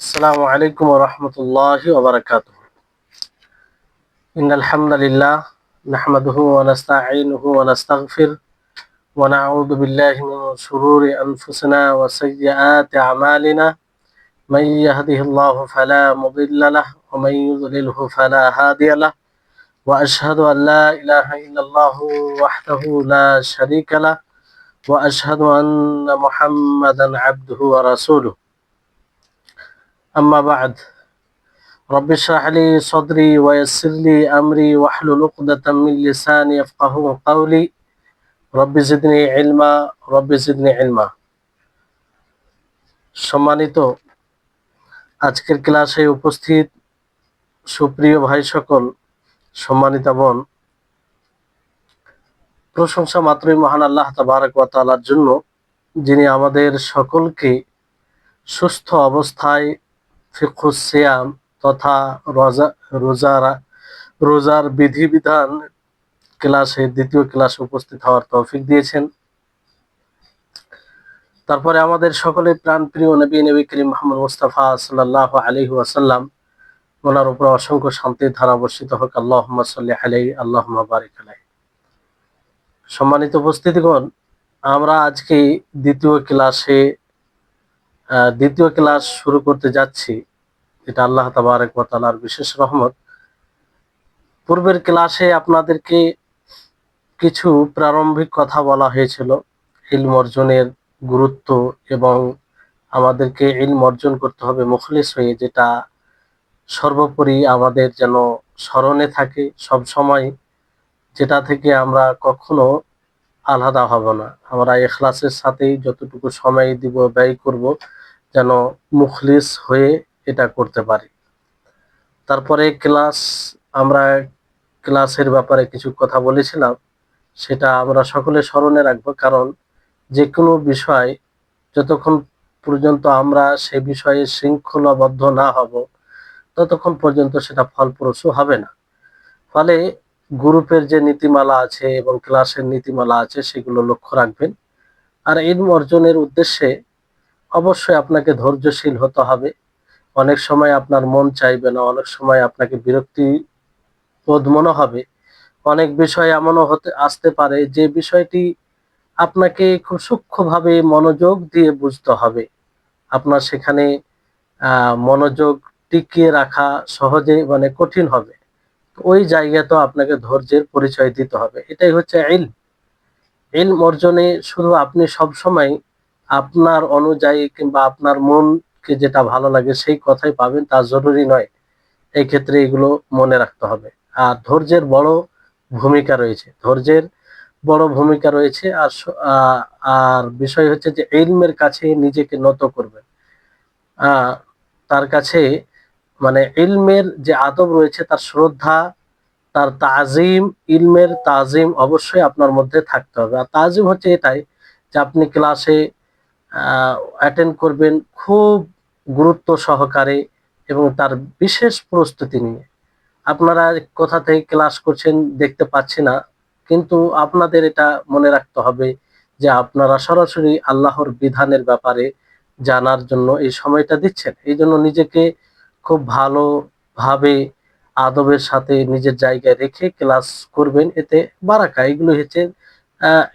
السلام عليكم ورحمة الله وبركاته. إن الحمد لله نحمده ونستعينه ونستغفر ونعوذ بالله من شرور أنفسنا وسيئات أعمالنا. من يهده الله فلا مضل له ومن يضلله فلا هادي له، وأشهد أن لا إله إلا الله وحده لا شريك له، وأشهد أن محمدا عبده ورسوله. أما بعد، رب اشرح لي صدري ويسر لي أمري واحلل عقدة من لساني يفقهوا قولي. رب زدني علما رب زدني علما। সম্মানিত আজকের ক্লাসে উপস্থিত সুপ্রিয় ভাই সকল, সম্মানিত বোন, প্রশংসা মাত্রই মহান আল্লাহ তাবারক ওয়া তাআলার জন্য, যিনি আমাদের সকলকে সুস্থ অবস্থায় ফিকহুস সিয়াম তথা রোজার বিধিবিধান ক্লাসে দ্বিতীয় ক্লাসে উপস্থিত হওয়ার তৌফিক দিয়েছেন। তারপরে আমাদের সকলের প্রাণপ্রিয় নবী করিম মুহাম্মদ মুস্তাফা সাল্লাল্লাহু আলাইহি ওয়াসাল্লাম, ওনার উপর অসংখ্য শান্তির ধারা বর্ষিত হোক। আল্লাহুম্মা সাল্লি আলাইহি আল্লাহুম্মা বারিক আলাইহি। সম্মানিত উপস্থিতিগণ, আমরা আজকে দ্বিতীয় ক্লাস শুরু করতে যাচ্ছি। এটা আল্লাহ তাবারক ওয়া তাআলার বিশেষ রহমত। পূর্বের ক্লাসে আপনাদেরকে কিছু প্রারম্ভিক কথা বলা হয়েছিল, ইলম অর্জনের গুরুত্ব এবং আমাদেরকে ইলম অর্জন করতে হবে মুখলিস হয়ে, যেটা সর্বোপরি আমাদের যেন স্মরণে থাকে সব সময়, যেটা থেকে আমরা কখনো আলাদা হব না। আমরা ইখলাসের সাথেই যতটুকু সময় দিব, ব্যয় করব, যেন মুখলিস হয়ে এটা করতে পারি। তারপরে আমরা ক্লাসের ব্যাপারে কিছু কথা বলেছিলাম, সেটা আমরা সকলে স্মরণে রাখবো। কারণ যে কোনো বিষয় যতক্ষণ পর্যন্ত আমরা সে বিষয়ে শৃঙ্খলাবদ্ধ না হব, ততক্ষণ পর্যন্ত সেটা ফলপ্রসূ হবে না। ফলে গ্রুপের যে নীতিমালা আছে এবং ক্লাসের নীতিমালা আছে, সেগুলো লক্ষ্য রাখবেন। আর ইলম অর্জনের উদ্দেশ্যে অবশ্যই আপনাকে ধৈর্যশীল হতে হবে। অনেক সময় আপনার মন চাইবে না, অনেক সময় আপনাকে বিরক্তিবোধ মনে হবে, অনেক বিষয় এমনও আসতে পারে যে বিষয়টি আপনাকে খুব সূক্ষ্মভাবে মনোযোগ দিয়ে বুঝতে হবে। আপনার সেখানে মনোযোগ টিকিয়ে রাখা সহজে কঠিন হবে। ওই জায়গাতেও আপনাকে ধৈর্যের পরিচয় দিতে হবে। এটাই হচ্ছে ইলম। ইলম অর্জনে শুধু আপনি সবসময় আপনার অনুযায়ী কিংবা আপনার মনকে যেটা ভালো লাগে সেই কথাই পাবেন তা জরুরি নয়। এই ক্ষেত্রে এগুলো মনে রাখতে হবে। আর ধৈর্যের বড় ভূমিকা রয়েছে। আর বিষয় হচ্ছে যে ইলমের কাছে নিজেকে নত করবেন। তার কাছে ইলমের যে আদব রয়েছে, তার শ্রদ্ধা, তার তাজিম, ইলমের তাজিম অবশ্যই আপনার মধ্যে থাকতে হবে। আর তাজিম হচ্ছে এটাই যে আপনি ক্লাসে অ্যাটেন্ড করবেন খুব গুরুত্ব সহকারে এবং তার বিশেষ প্রস্তুতি নিয়ে। আপনারা কোথা থেকে ক্লাস করছেন দেখতে পাচ্ছি না, কিন্তু আপনাদের এটা মনে রাখতে হবে যে আপনারা সরাসরি আল্লাহর বিধানের ব্যাপারে জানার জন্য এই সময়টা দিচ্ছেন। এই জন্য নিজেকে খুব ভালোভাবে আদবের সাথে নিজের জায়গায় রেখে ক্লাস করবেন। এতে বারাকা। এগুলো হচ্ছে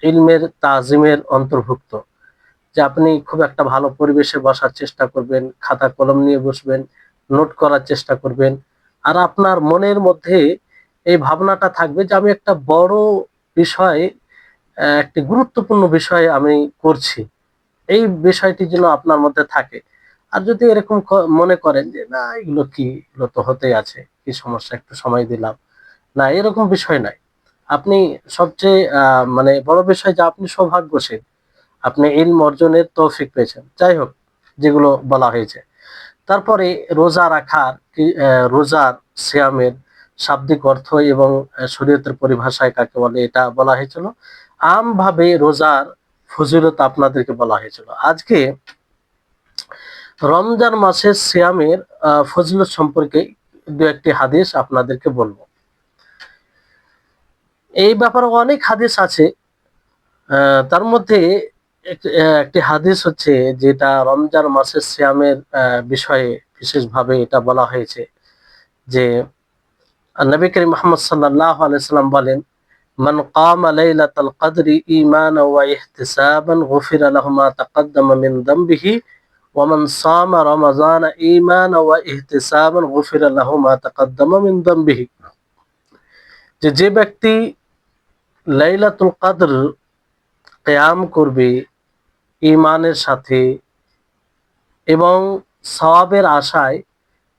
ইলমের তাজিমের অন্তর্ভুক্ত। যে আপনি খুব একটা ভালো পরিবেশে বসার চেষ্টা করবেন, খাতা কলম নিয়ে বসবেন, নোট করার চেষ্টা করবেন। আর আপনার মনের মধ্যে এই ভাবনাটা থাকবে যে আমি একটা বড় বিষয়, একটি গুরুত্বপূর্ণ বিষয় আমি করছি। এই বিষয়টি যেন আপনার মধ্যে থাকে। আর যদি এরকম মনে করেন যে না এগুলো তো হতেই আছে, কি সমস্যা, একটু সময় দিলাম, না, এরকম বিষয় নাই। আপনি সবচেয়ে বড় বিষয় যে আপনি সৌভাগ্যশীল, আপনি ইলম অর্জনের তৌফিক পেয়েছেন। যাই হোক, যেগুলো বলা হয়েছে। তারপরে রোজার সিয়ামের শাব্দিক অর্থ এবং শরীয়তের পরিভাষায় কাকে বলে এটা বলা হয়েছিল। আমভাবে রোজার ফজিলত আপনাদেরকে বলা হয়েছিল। আজকে রমজান মাসের সিয়ামের ফজিলত সম্পর্কে দু একটি হাদিস আপনাদেরকে বলবো। এই ব্যাপারে অনেক হাদিস আছে। তার মধ্যে একটি হাদিস হচ্ছে, যেটা রমজান মাসের সিয়ামের বিষয়ে বিশেষভাবে এটা বলা হয়েছে, যে নবী করিম মুহাম্মদ সাল্লাল্লাহু আলাইহি সাল্লাম বলেন, মান কামা লাইলাতাল কদরি ঈমানান ওয়া ইহতিসাবান গুফিরা লাহু মা তাকাদ্দামা মিন যামবিহি ওয়া মান সামা রমাযানা ঈমানান ওয়া ইহতিসাবান গুফিরা লাহু মা তাকাদ্দামা মিন যামবিহি। যে ব্যক্তি লাইলাতুল কদর কিয়াম করবে ঈমানের সাথে এবং সওয়াবের আশায়,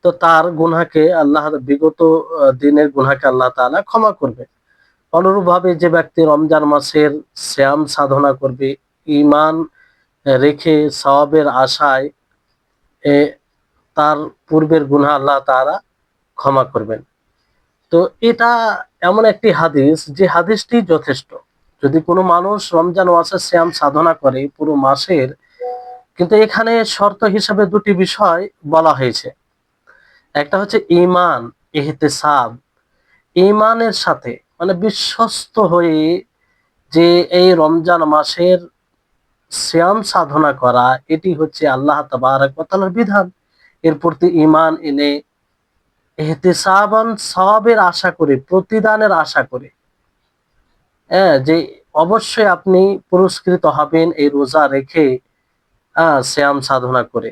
তো তার গুনাহকে আল্লাহ, বিগত দিনের গুনাহকে আল্লাহ তাআলা ক্ষমা করবে। অনুরূপভাবে যে ব্যক্তি রমজান মাসের শ্যাম সাধনা করবে ঈমান রেখে সওয়াবের আশায়, এ তার পূর্বের গুনাহ আল্লাহ তাআলা ক্ষমা করবেন। তো এটা এমন একটি হাদিস, যে হাদিসটি যথেষ্ট। যদি কোনো মানুষ রমজান মাসের শ্যাম সাধনা করে পুরো মাসের, কিন্তু এখানে শর্ত হিসাবে দুটি বিষয় বলা হয়েছে। একটা হচ্ছে ঈমান, ইহতিসাব। ঈমানের সাথে মানে বিশ্বস্ত হয়ে যে এই রমজান মাসের সিয়াম সাধনা করা, এটি হচ্ছে আল্লাহ তাবারক ওয়া তাআলার বিধান। এর প্রতি ঈমান এনে ইহতিসাবান, সওয়াবের আশা করে, প্রতিদানের আশা করে, হ্যাঁ, যে অবশ্যই আপনি পুরস্কৃত হবেন এই রোজা রেখে, সিয়াম সাধনা করে,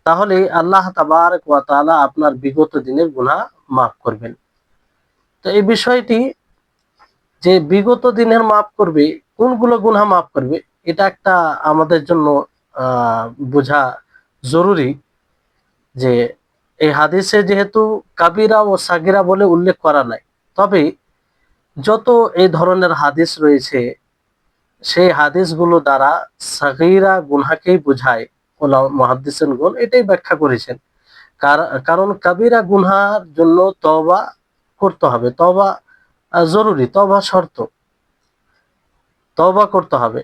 তাহলে আল্লাহ তাবারক ওয়া তাআলা আপনার বিগত দিনের গুনাহ মাফ করবেন। তো এই বিষয়টি, যে বিগত দিনের মাফ করবে, কোনগুলো গুনাহ মাফ করবে, এটা একটা আমাদের জন্য বোঝা জরুরি। যে এই হাদিসে যেহেতু কাবিরা ও সাগিরা বলে উল্লেখ করা নাই, তবে যত এই ধরনের হাদিস রয়েছে, সেই হাদিসগুলো দ্বারা সাগীরা গুনহাকেই বোঝায়। ওলামা মুহাদ্দিসিনগণ এটাই ব্যাখ্যা করেছেন। কারণ কাবিরা গুনহার জন্য তওবা করতে হবে, তওবা জরুরি, তওবা শর্ত, তওবা করতে হবে।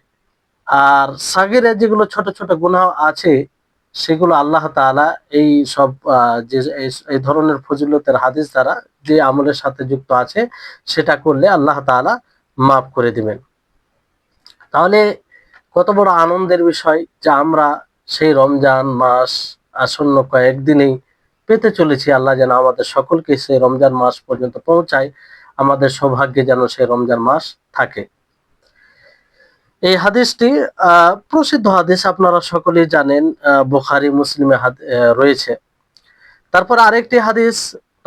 আর সাগীরা যেগুলো ছোট ছোট গুনাহ আছে, সেগুলো আল্লাহ তাআলা এই সব যে এই ধরনের ফজিলতের হাদিস দ্বারা যে আমলের সাথে যুক্ত আছে, সেটা করলে আল্লাহ তাআলা মাফ করে দিবেন। তাহলে কত বড় আনন্দের বিষয় যে আমরা সেই রমজান মাস আসন্ন কয়েকদিনেই পেতে চলেছি। আল্লাহ যেন আমাদের সকলকে সেই রমজান মাস পর্যন্ত পৌঁছায়, আমাদের সৌভাগ্যে যেন সেই রমজান মাস থাকে। এই হাদিসটি প্রসিদ্ধ হাদিস, আপনারা সকলেই জানেন, বুখারী মুসলিমে রয়েছে। তারপর আরেকটি হাদিস,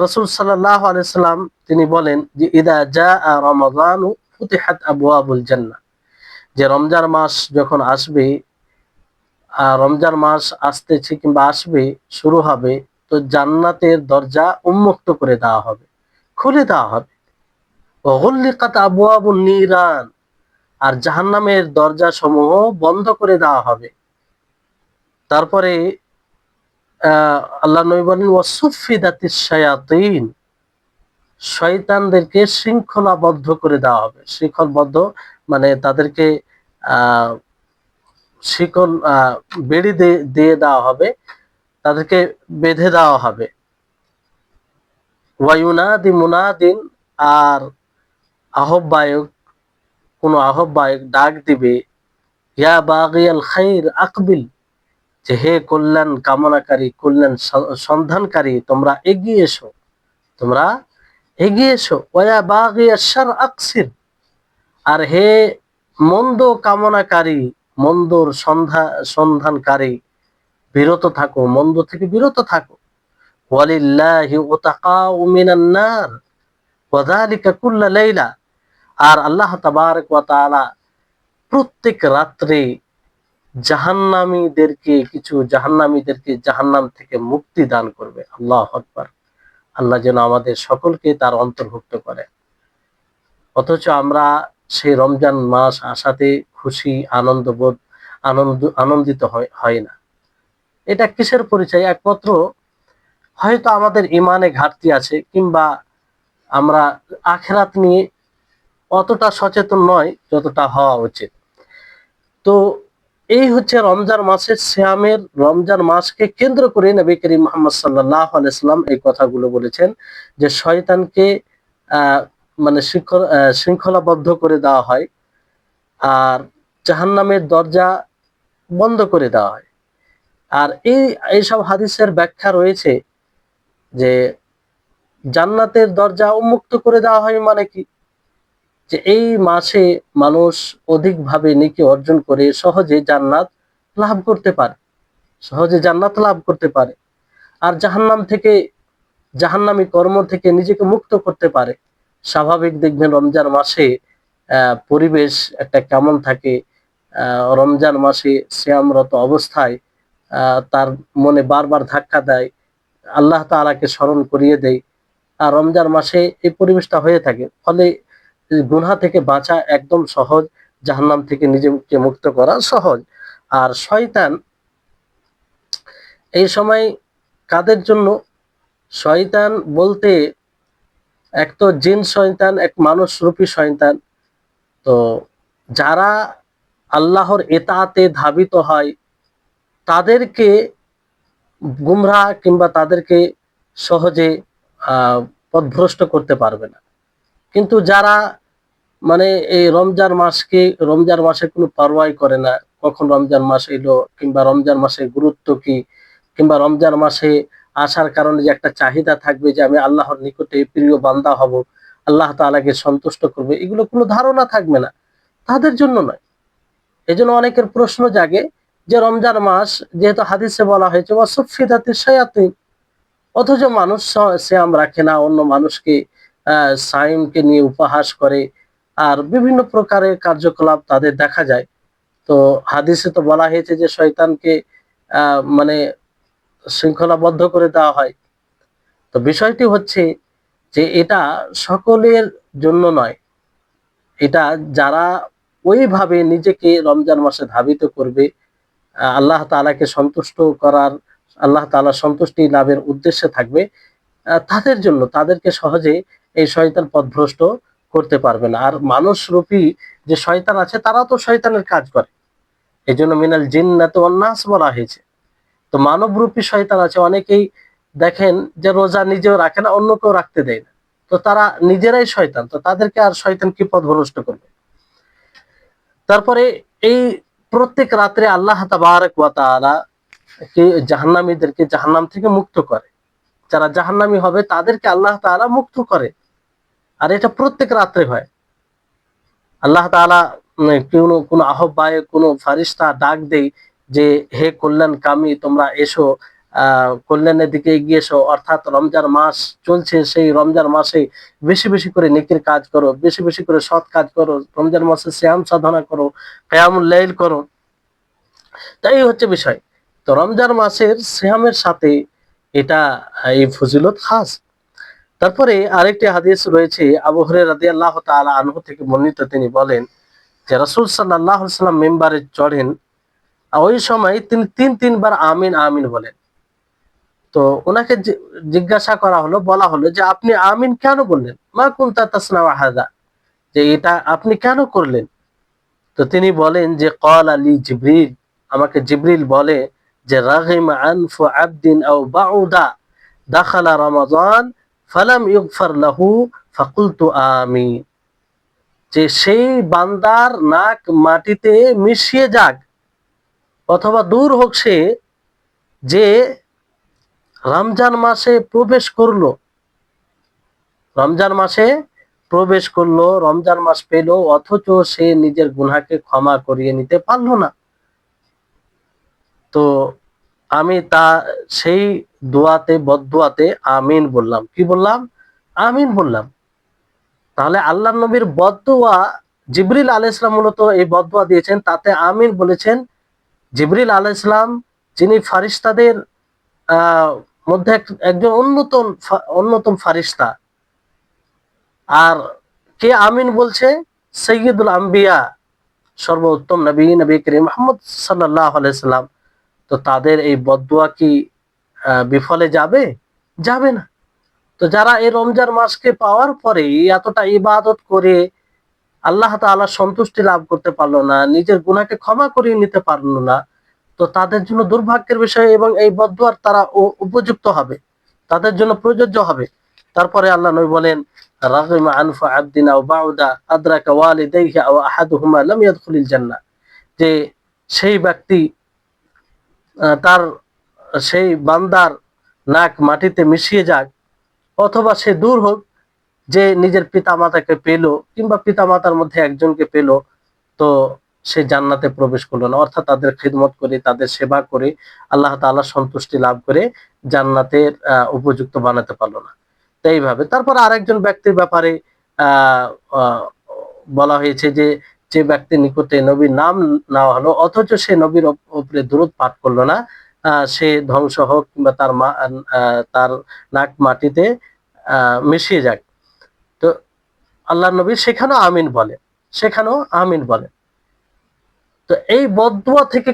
রাসূল সাল্লাল্লাহু আলাইহি সাল্লাম তিনি বলেন যে, ইদা জাআ রমাযানু ফুতিহাত আবওয়াবুল জান্নাহ, যে রমজান মাস যখন আসবে, রমজান মাস আসতেছে কিংবা আসবে, শুরু হবে, তো জান্নাতের দরজা উন্মুক্ত করে দেওয়া হবে, খুলে দেওয়া হবে। ওয়াগুল্লিকাত আবওয়াবুন নিরান, আর জাহান্নামের দরজা সমূহ বন্ধ করে দেওয়া হবে। তারপরে আল্লাহ নবী বলেন, ওয়াসুফিদাতিশ শায়াতিন, শয়তানদেরকে শৃঙ্খলাবদ্ধ করে দেওয়া হবে। শৃঙ্খলবদ্ধ মানে তাদেরকে আহ শিকল বেড়ি দিয়ে দেওয়া হবে, তাদেরকে বেঁধে দেওয়া হবে। ওয়ায়ুনাদি মুনাদিন, আর আহ্বায়ক, কোন আহ্বায়ক ডাক দিবে, ইয়া বাগিয়াল খাইর আকবিল, যে হে কল্যাণ কামনাকারী, কল্যাণ সন্ধানকারী, তোমরা এগিয়ে এসো, তোমরা এগিয়ে এসো। ওয়া বাগিয়াশ শার আকসির, আর হে মন্দ কামনাকারী, মন্দর সন্ধানকারী, বিরত থাকো, মন্দ থেকে বিরত থাকো। ওয়ালিল্লাহি উতাকাউ মিনান নার ওয়া যালিকা কুল্লা লাইলা, আর আল্লাহ তাবারক ওয়া তাআলা প্রত্যেক রাত্রে কিছু জাহান্নামীদেরকে জাহান্নাম থেকে মুক্তি দান করবে। আল্লাহু আকবার। আল্লাহ যেন আমাদের সকলকে তার অন্তর্ভুক্ত করে। অথচ আমরা সেই রমজান মাস আসাতে খুশি, আনন্দিত হয় না। এটা কিসের পরিচয়? একমাত্র হয়তো আমাদের ইমানে ঘাটতি আছে, কিংবা আমরা আখিরাত নিয়ে অতটা সচেতন নয় যতটা হওয়া উচিত। তো এই হচ্ছে রমজান মাসের সিয়ামের, রমজান মাসকে কেন্দ্র করে নবী করিম মুহাম্মদ সাল্লাল্লাহু আলাইহি সাল্লাম এই কথাগুলো বলেছেন, যে শয়তানকে মানে শৃঙ্খলাবদ্ধ করে দেওয়া হয়, আর জাহান্নামের দরজা বন্ধ করে দেওয়া হয়। আর এইসব হাদিসের ব্যাখ্যা রয়েছে যে জান্নাতের দরজা উন্মুক্ত করে দেওয়া হয় মানে কি, যে এই মাসে মানুষ অধিকভাবে নেকি অর্জন করে সহজে জান্নাত লাভ করতে পারে, সহজে জান্নাত লাভ করতে পারে। আর জাহান্নাম থেকে, জাহান্নামী কর্ম থেকে নিজেকে মুক্ত করতে পারে। স্বাভাবিক দেখবেন রমজান মাসে পরিবেশ একটা কেমন থাকে, রমজান মাসে সিয়ামরত অবস্থায় তার মনে বারবার ধাক্কা দেয়, আল্লাহ তাআলাকে স্মরণ করিয়ে দেয়। আর রমজান মাসে এই পরিবেশটা হয়ে থাকে, ফলে গুনাহ থেকে বাঁচা একদম সহজ, জাহান্নাম থেকে নিজেকে মুক্ত করা সহজ। আর শয়তান এই সময় কাদের জন্য? শয়তান বলতে এক তো জিন শয়তান, এক মানুষ রূপী শয়তান। তো যারা আল্লাহর এতাআতে ধাবিত হয় তাদেরকে গুমরাহ কিংবা তাদেরকে সহজে পথভ্রষ্ট করতে পারবে না। কিন্তু যারা মানে এই রমজান মাসে কোনো পারোয়াই করে না, কখন রমজান মাস এলো কিংবা রমজান মাসের গুরুত্ব কি, কিংবা রমজান মাসে আসার কারণে যে একটা চাহিদা থাকবে যে আমি আল্লাহর নিকটে প্রিয় বান্দা হব, আল্লাহ তাআলাকে সন্তুষ্ট করবে, এগুলো কোনো ধারণা থাকবে না, তাদের জন্য নয়। এজন্য অনেকের প্রশ্ন জাগে যে রমজান মাস যেহেতু হাদিসে বলা হয়েছে ওয়াসুফিদাতিশ শায়াতিন, অথচ মানুষ সিয়াম রাখে না, অন্য মানুষকে সাইমকে নিয়ে উপহাস করে, আর বিভিন্ন প্রকারের কার্যকলাপ তাদের দেখা যায়। তো হাদিসে তো বলা হয়েছে যে শয়তানকে মানে শৃঙ্খলাবদ্ধ করে দেওয়া হয়। তো বিষয়টি হচ্ছে যে এটা সকলের জন্য নয়, এটা যারা ওইভাবে নিজেকে রমজান মাসে ধাবিত করবে, আল্লাহ তাআলাকে সন্তুষ্ট করার, আল্লাহ তাআলার সন্তুষ্টি লাভের উদ্দেশ্যে থাকবে, তাদের জন্য, তাদেরকে সহজে এই শয়তান পথভ্রষ্ট করতে পারবে না। আর মানুষরূপী যে শয়তান আছে তারাও তো শয়তানের কাজ করে, এজন্য মিনাল জিন্নাতি ওয়ান নাস বলা হয়েছে। তো মানবরূপী শয়তান আছে, অনেকেই দেখেন যে রোজা নিজেও রাখে না, অন্যকেও রাখতে দেয় না, তো তারা নিজেরাই শয়তান, তো তাদেরকে আর শয়তান কি পথভ্রষ্ট করবে? তারপরে এই প্রত্যেক রাত্রে আল্লাহ তাবারক ওয়া তাআলা কে জাহান্নামীদেরকে জাহান্নাম থেকে মুক্ত করে, যারা জাহান্নামী হবে তাদেরকে আল্লাহ তাআলা মুক্ত করে। আর এটা প্রত্যেক রাত্রে হয়। আল্লাহ তাআলা কোন আহ্বায়ক, কোন ফারিস্তা ডাক দেই যে হে কল্যাণকামী তোমরা এসো, কল্যাণের দিকে এগিয়ে এসো, অর্থাৎ রমজান মাস চলছে, সেই রমজান মাসে বেশি বেশি করে নেকির কাজ করো, বেশি বেশি করে সৎ কাজ করো, রমজান মাসে সিয়াম সাধনা করো, কিয়ামুল লাইল করো। তাই হচ্ছে বিষয়। তো রমজান মাসের সিয়ামের সাথে এটা এই ফজিলত খাস। তারপরে আরেকটি হাদিস রয়েছে, আবু হুরায়রা রাদিয়াল্লাহু তাআলা আনহু থেকে বর্ণিত, তিনি বলেন যে রাসূল সাল্লাল্লাহু আলাইহি ওয়াসাল্লাম মিম্বারে চড়েন, ওই সময় তিনি তিনবার আমিন আমিন বলেন। তো ওনাকে জিজ্ঞাসা করা হলো, বলা হলো যে আপনি আমিন কেন বললেন? মা কুনতা তাসনাউ হাযা, যে এটা আপনি কেন করলেন? তো তিনি বলেন যে ক্বালা লি জিবরিল, আমাকে জিবরিল বলে যে রাগিমা আনফু আবদিন আও বাউদা দাখালা রমাদান ফালাম ইগফার লাহু ফাকুলতু আমিন, যে সেই বান্দার নাক মাটিতে মিশিয়ে যাক অথবা দূর হোক সে, যে রমজান মাসে প্রবেশ করলো, রমজান মাসে প্রবেশ করলো, রমজান মাস পেল, অথচ সে নিজের গুনাহকে ক্ষমা করিয়ে নিতে পারলো না। তো আমি সেই দোয়াতে, বদদোয়াতে আমিন বললাম। কি বললাম? আমিন বললাম। তাহলে আল্লাহ নবীর বদদোয়া, জিবরিল আলাইহিস সালাম মূলত এই বদদোয়া দিয়েছেন, তাতে আমিন বলেছেন জিবরিল আলাইহিস সালাম, যিনি ফারিস্তাদের মধ্যে একজন অন্যতম ফারিস্তা। আর কে আমিন বলছে? সাইয়্যিদুল আম্বিয়া, সর্বোত্তম নবী, নবী করিম মুহাম্মদ সাল্লাল্লাহু আলাইহি সাল্লাম। তো তাদের এই বদদোয়া কি বিফলে যাবে? যাবে না। তো যারা এই রমজান মাসকে পাওয়ার পরে এতটা ইবাদত করে আল্লাহ তাআলার সন্তুষ্টি লাভ করতে পারলো না, নিজের গুনাহকে ক্ষমা করিয়ে নিতে পারলো না, তো তাদের জন্য দুর্ভাগ্যের বিষয়, এবং এই বদদুয়ার তারা উপযুক্ত হবে, তাদের জন্য প্রযোজ্য হবে। তারপরে আল্লাহ নবী বলেন রাগিমা আনফু আবদিন আও বাউদা আদরাকা ওয়ালিদাইহি আও আহাদুহুমা লাম ইয়াদখুলিল জান্নাহ, যে সেই ব্যক্তি তার সেই বান্দার নাক মাটিতে মিশিয়ে যাক, অথবা সে দূর হোক, যে নিজের পিতামাতাকে পেল কিংবা পিতামাতার মধ্যে একজনকে পেল, তো সে জান্নাতে প্রবেশ করলো না, অর্থাৎ তাদের খিদমত করে, তাদের সেবা করে আল্লাহ তাআলার সন্তুষ্টি লাভ করে জান্নাতের উপযুক্ত বানাতে পারলো না। তো এইভাবে তারপর আরেকজন ব্যক্তির ব্যাপারে আহ আহ, বলা হয়েছে যে, যে ব্যক্তির নিকটে নবীর নাম নেওয়া হলো অথচ সে নবীর উপরে দুরূদ পাঠ করলো না, সে ধ্বংস হোক কিংবা তার নাক মাটিতে মিশিয়ে যাক। তো আল্লাহ নবী সেখানেও আমিন বলে, সেখানেও আমিন বলে। তো এই বদদুয়া থেকে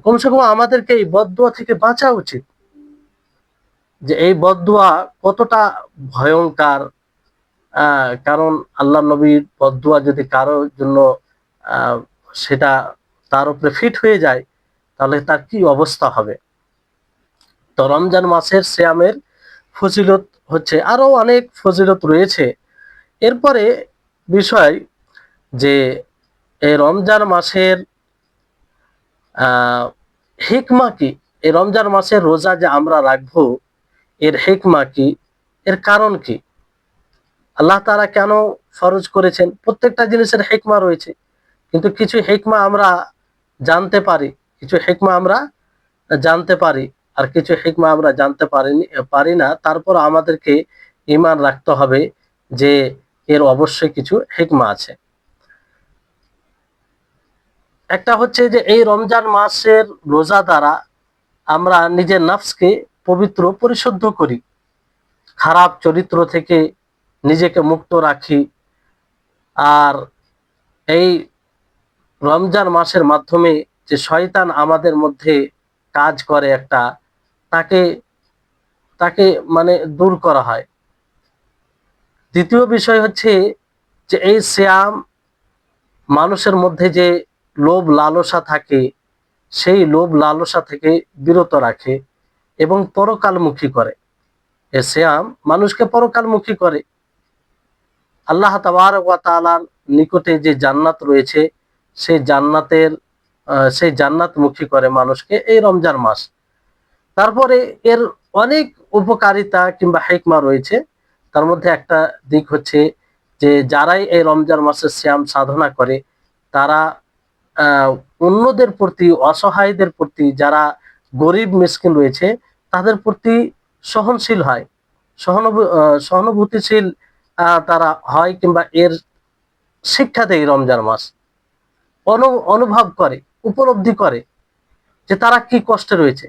কমসে কম আমাদেরকে এই বদদুয়া থেকে বাঁচা উচিত। যে এই বদদুয়া কতটা ভয়ঙ্কর, কারণ আল্লাহ নবীর বদদুয়া যদি কারোর জন্য আহ, সেটা তার উপরে ফিট হয়ে যায়, তাহলে তার কি অবস্থা হবে। তো রমজান মাসের সিয়ামের ফজিলত হচ্ছে, আরো অনেক ফজিলত রয়েছে। এরপরে বিষয় যে এই রমজান মাসের আহ হিকমা কি, এই রমজান মাসের রোজা যে আমরা রাখবো, এর হিকমা কি, এর কারণ কি, আল্লাহ তাআলা কেন ফরজ করেছেন, প্রত্যেকটা জিনিসের হিকমা রয়েছে। কিন্তু কিছু হিকমা আমরা জানতে পারি, কিছু হিকমা আমরা জানতে পারি, আর কিছু হিকমা আমরা জানতে পারি না। তারপর আমাদেরকে ঈমান রাখতে হবে যে এর অবশ্যই কিছু হিকমা আছে। একটা হচ্ছে যে এই রমজান মাসের রোজা দ্বারা আমরা নিজের নফসকে পবিত্র পরিশুদ্ধ করি, খারাপ চরিত্র থেকে নিজেকে মুক্ত রাখি। আর এই রমজান মাসের মাধ্যমে যে শয়তান আমাদের মধ্যে কাজ করে একটা, তাকে তাকে মানে দূর করা হয়। দ্বিতীয় বিষয় হচ্ছে যে এই সিয়াম মানুষের মধ্যে যে লোভ লালসা থাকে, সেই লোভ লালসা থেকে বিরত রাখে এবং পরকালমুখী করে। এ সিয়াম মানুষকে পরকালমুখী করে। আল্লাহ তাবারক ওয়া তাআলার নিকটে যে জান্নাত রয়েছে, সেই সেই জান্নাতমুখী করে মানুষকে এই রমজান মাস। তারপরে এর অনেক উপকারিতা কিংবা হিকমা রয়েছে। তার মধ্যে একটা দিক হচ্ছে যে যারাই এই রমজান মাসের সিয়াম সাধনা করে, তারা আহ, অন্যদের প্রতি, অসহায়দের প্রতি, যারা গরিব মিসকিন রয়েছে তাদের প্রতি সহনশীল হয়, সহানুভূতিশীল তারা হয়, কিংবা এর শিক্ষা দেয় রমজান মাস। অনুভব করে, উপলব্ধি করে যে তারা কি কষ্টে রয়েছে।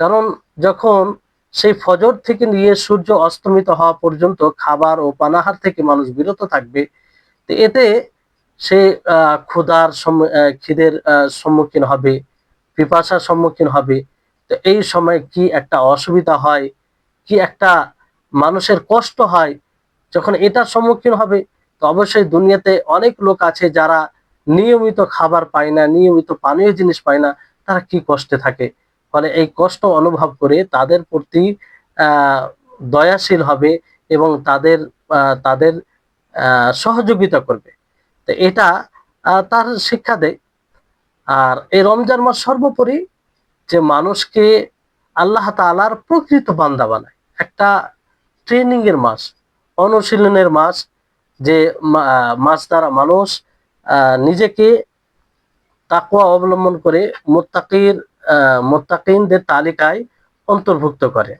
কারণ যখন সেই ফজর থেকে নিয়ে সূর্য অস্তমিত হওয়া পর্যন্ত খাবার ও পানাহার থেকে মানুষ বিরত থাকবে, তো এতে সে খিদের সম্মুখীন হবে, পিপাসার সম্মুখীন হবে। তো এই সময় কি একটা অসুবিধা হয়, কি একটা মানুষের কষ্ট হয় যখন এটার সম্মুখীন হবে। তো অবশ্যই দুনিয়াতে অনেক লোক আছে যারা নিয়মিত খাবার পায় না, নিয়মিত পানীয় জিনিস পায় না, তারা কি কষ্টে থাকে। ফলে এই কষ্ট অনুভব করে তাদের প্রতি আহ দয়াশীল হবে এবং তাদের সহযোগিতা করবে। তো এটা তার শিক্ষা দেয়। আর এই রমজান মাস সর্বোপরি যে মানুষকে আল্লাহ তাআলার প্রকৃত বান্দা বানায়, একটা ট্রেনিং এর মাস, অনুশীলনের মাস, যে মাস দ্বারা মানুষ নিজেকে তাকওয়া অবলম্বন করে মুত্তাকিনদের তালিকায় অন্তর্ভুক্ত করে,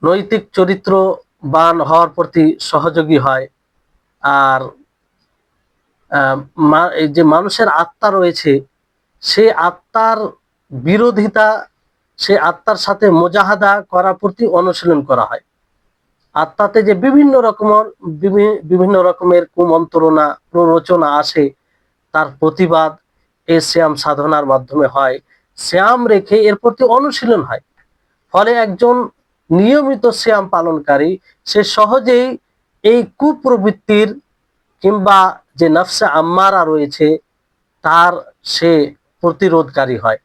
নৈতিক চরিত্রবান হওয়ার প্রতি সহযোগী হয়। আর এই যে মানুষের আত্মা রয়েছে, সে আত্মার বিরোধিতা, সে আত্মার সাথে মুজাহাদা করার প্রতি অনুশীলন করা হয়। আত্মাতে যে বিভিন্ন রকমের কুমন্ত্রণা প্ররোচনা আসে, তার প্রতিবাদ এই শ্যাম সাধনার মাধ্যমে হয়। শ্যাম রেখে এর প্রতি অনুশীলন হয়। ফলে একজন নিয়মিত শ্যাম পালনকারী সে সহজেই এই কুপ্রবৃত্তির কিংবা যে নফসে আম্মারা রয়েছে তার সে প্রতিরোধকারী হয়,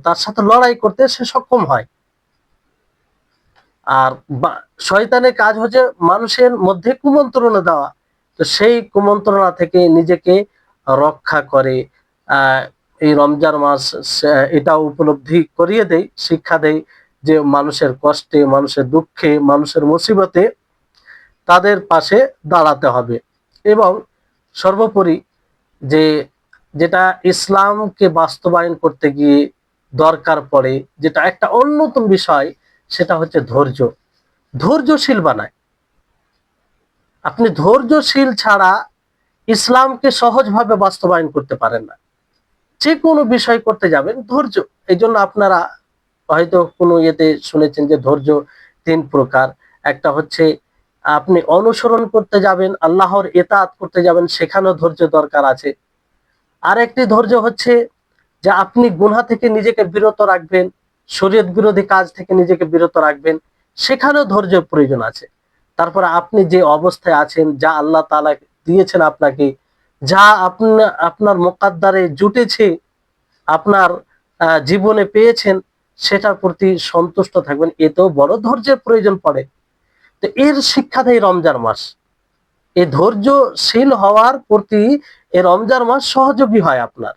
তার সাথে লড়াই করতে সে সক্ষম হয়। আর শয়তানের কাজ হচ্ছে মানুষের মধ্যে কুমন্ত্রণা দেওয়া। তো সেই কুমন্ত্রণা থেকে নিজেকে রক্ষা করে এই রমজান মাস এটা উপলব্ধি করিয়ে দেয়, শিক্ষা দেয় যে মানুষের কষ্টে, মানুষের দুঃখে, মানুষের মুসিবতে তাদের পাশে দাঁড়াতে হবে। এবং সর্বোপরি যে যেটা ইসলামকে বাস্তবায়ন করতে গিয়ে দরকার পড়ে, যেটা একটা অন্যতম বিষয়, সেটা হচ্ছে ধৈর্য। ধৈর্যশীল বানায়। আপনি ধৈর্যশীল ছাড়া ইসলামকে সহজভাবে বাস্তবায়ন করতে পারেন না। যে কোনো বিষয় করতে যাবেন ধৈর্য। এই জন্য আপনারা হয়তো কোনো ইয়েতে শুনেছেন যে ধৈর্য ৩ প্রকার। একটা হচ্ছে আপনি অনুসরণ করতে যাবেন, আল্লাহর ইতাআত করতে যাবেন, সেখানেও ধৈর্য দরকার আছে। আর একটি ধৈর্য হচ্ছে যে আপনি গুনাহ থেকে নিজেকে বিরত রাখবেন, শরীয়ত বিরোধী কাজ থেকে নিজেকে বিরত রাখবেন, সেখানেও ধৈর্যের প্রয়োজন আছে। তারপরে আপনি যে অবস্থায় আছেন, যা আল্লাহ তাআলা দিয়েছেন আপনাকে, যা আপনার মুকদ্দারে জুটেছে, আপনার জীবনে পেয়েছেন, সেটার প্রতি সন্তুষ্ট থাকবেন, এতেও বড় ধৈর্যের প্রয়োজন পড়ে। তো এর শিক্ষা দেয় রমজান মাস। এই ধৈর্যশীল হওয়ার প্রতি এই রমজান মাস সহযোগী হয় আপনার,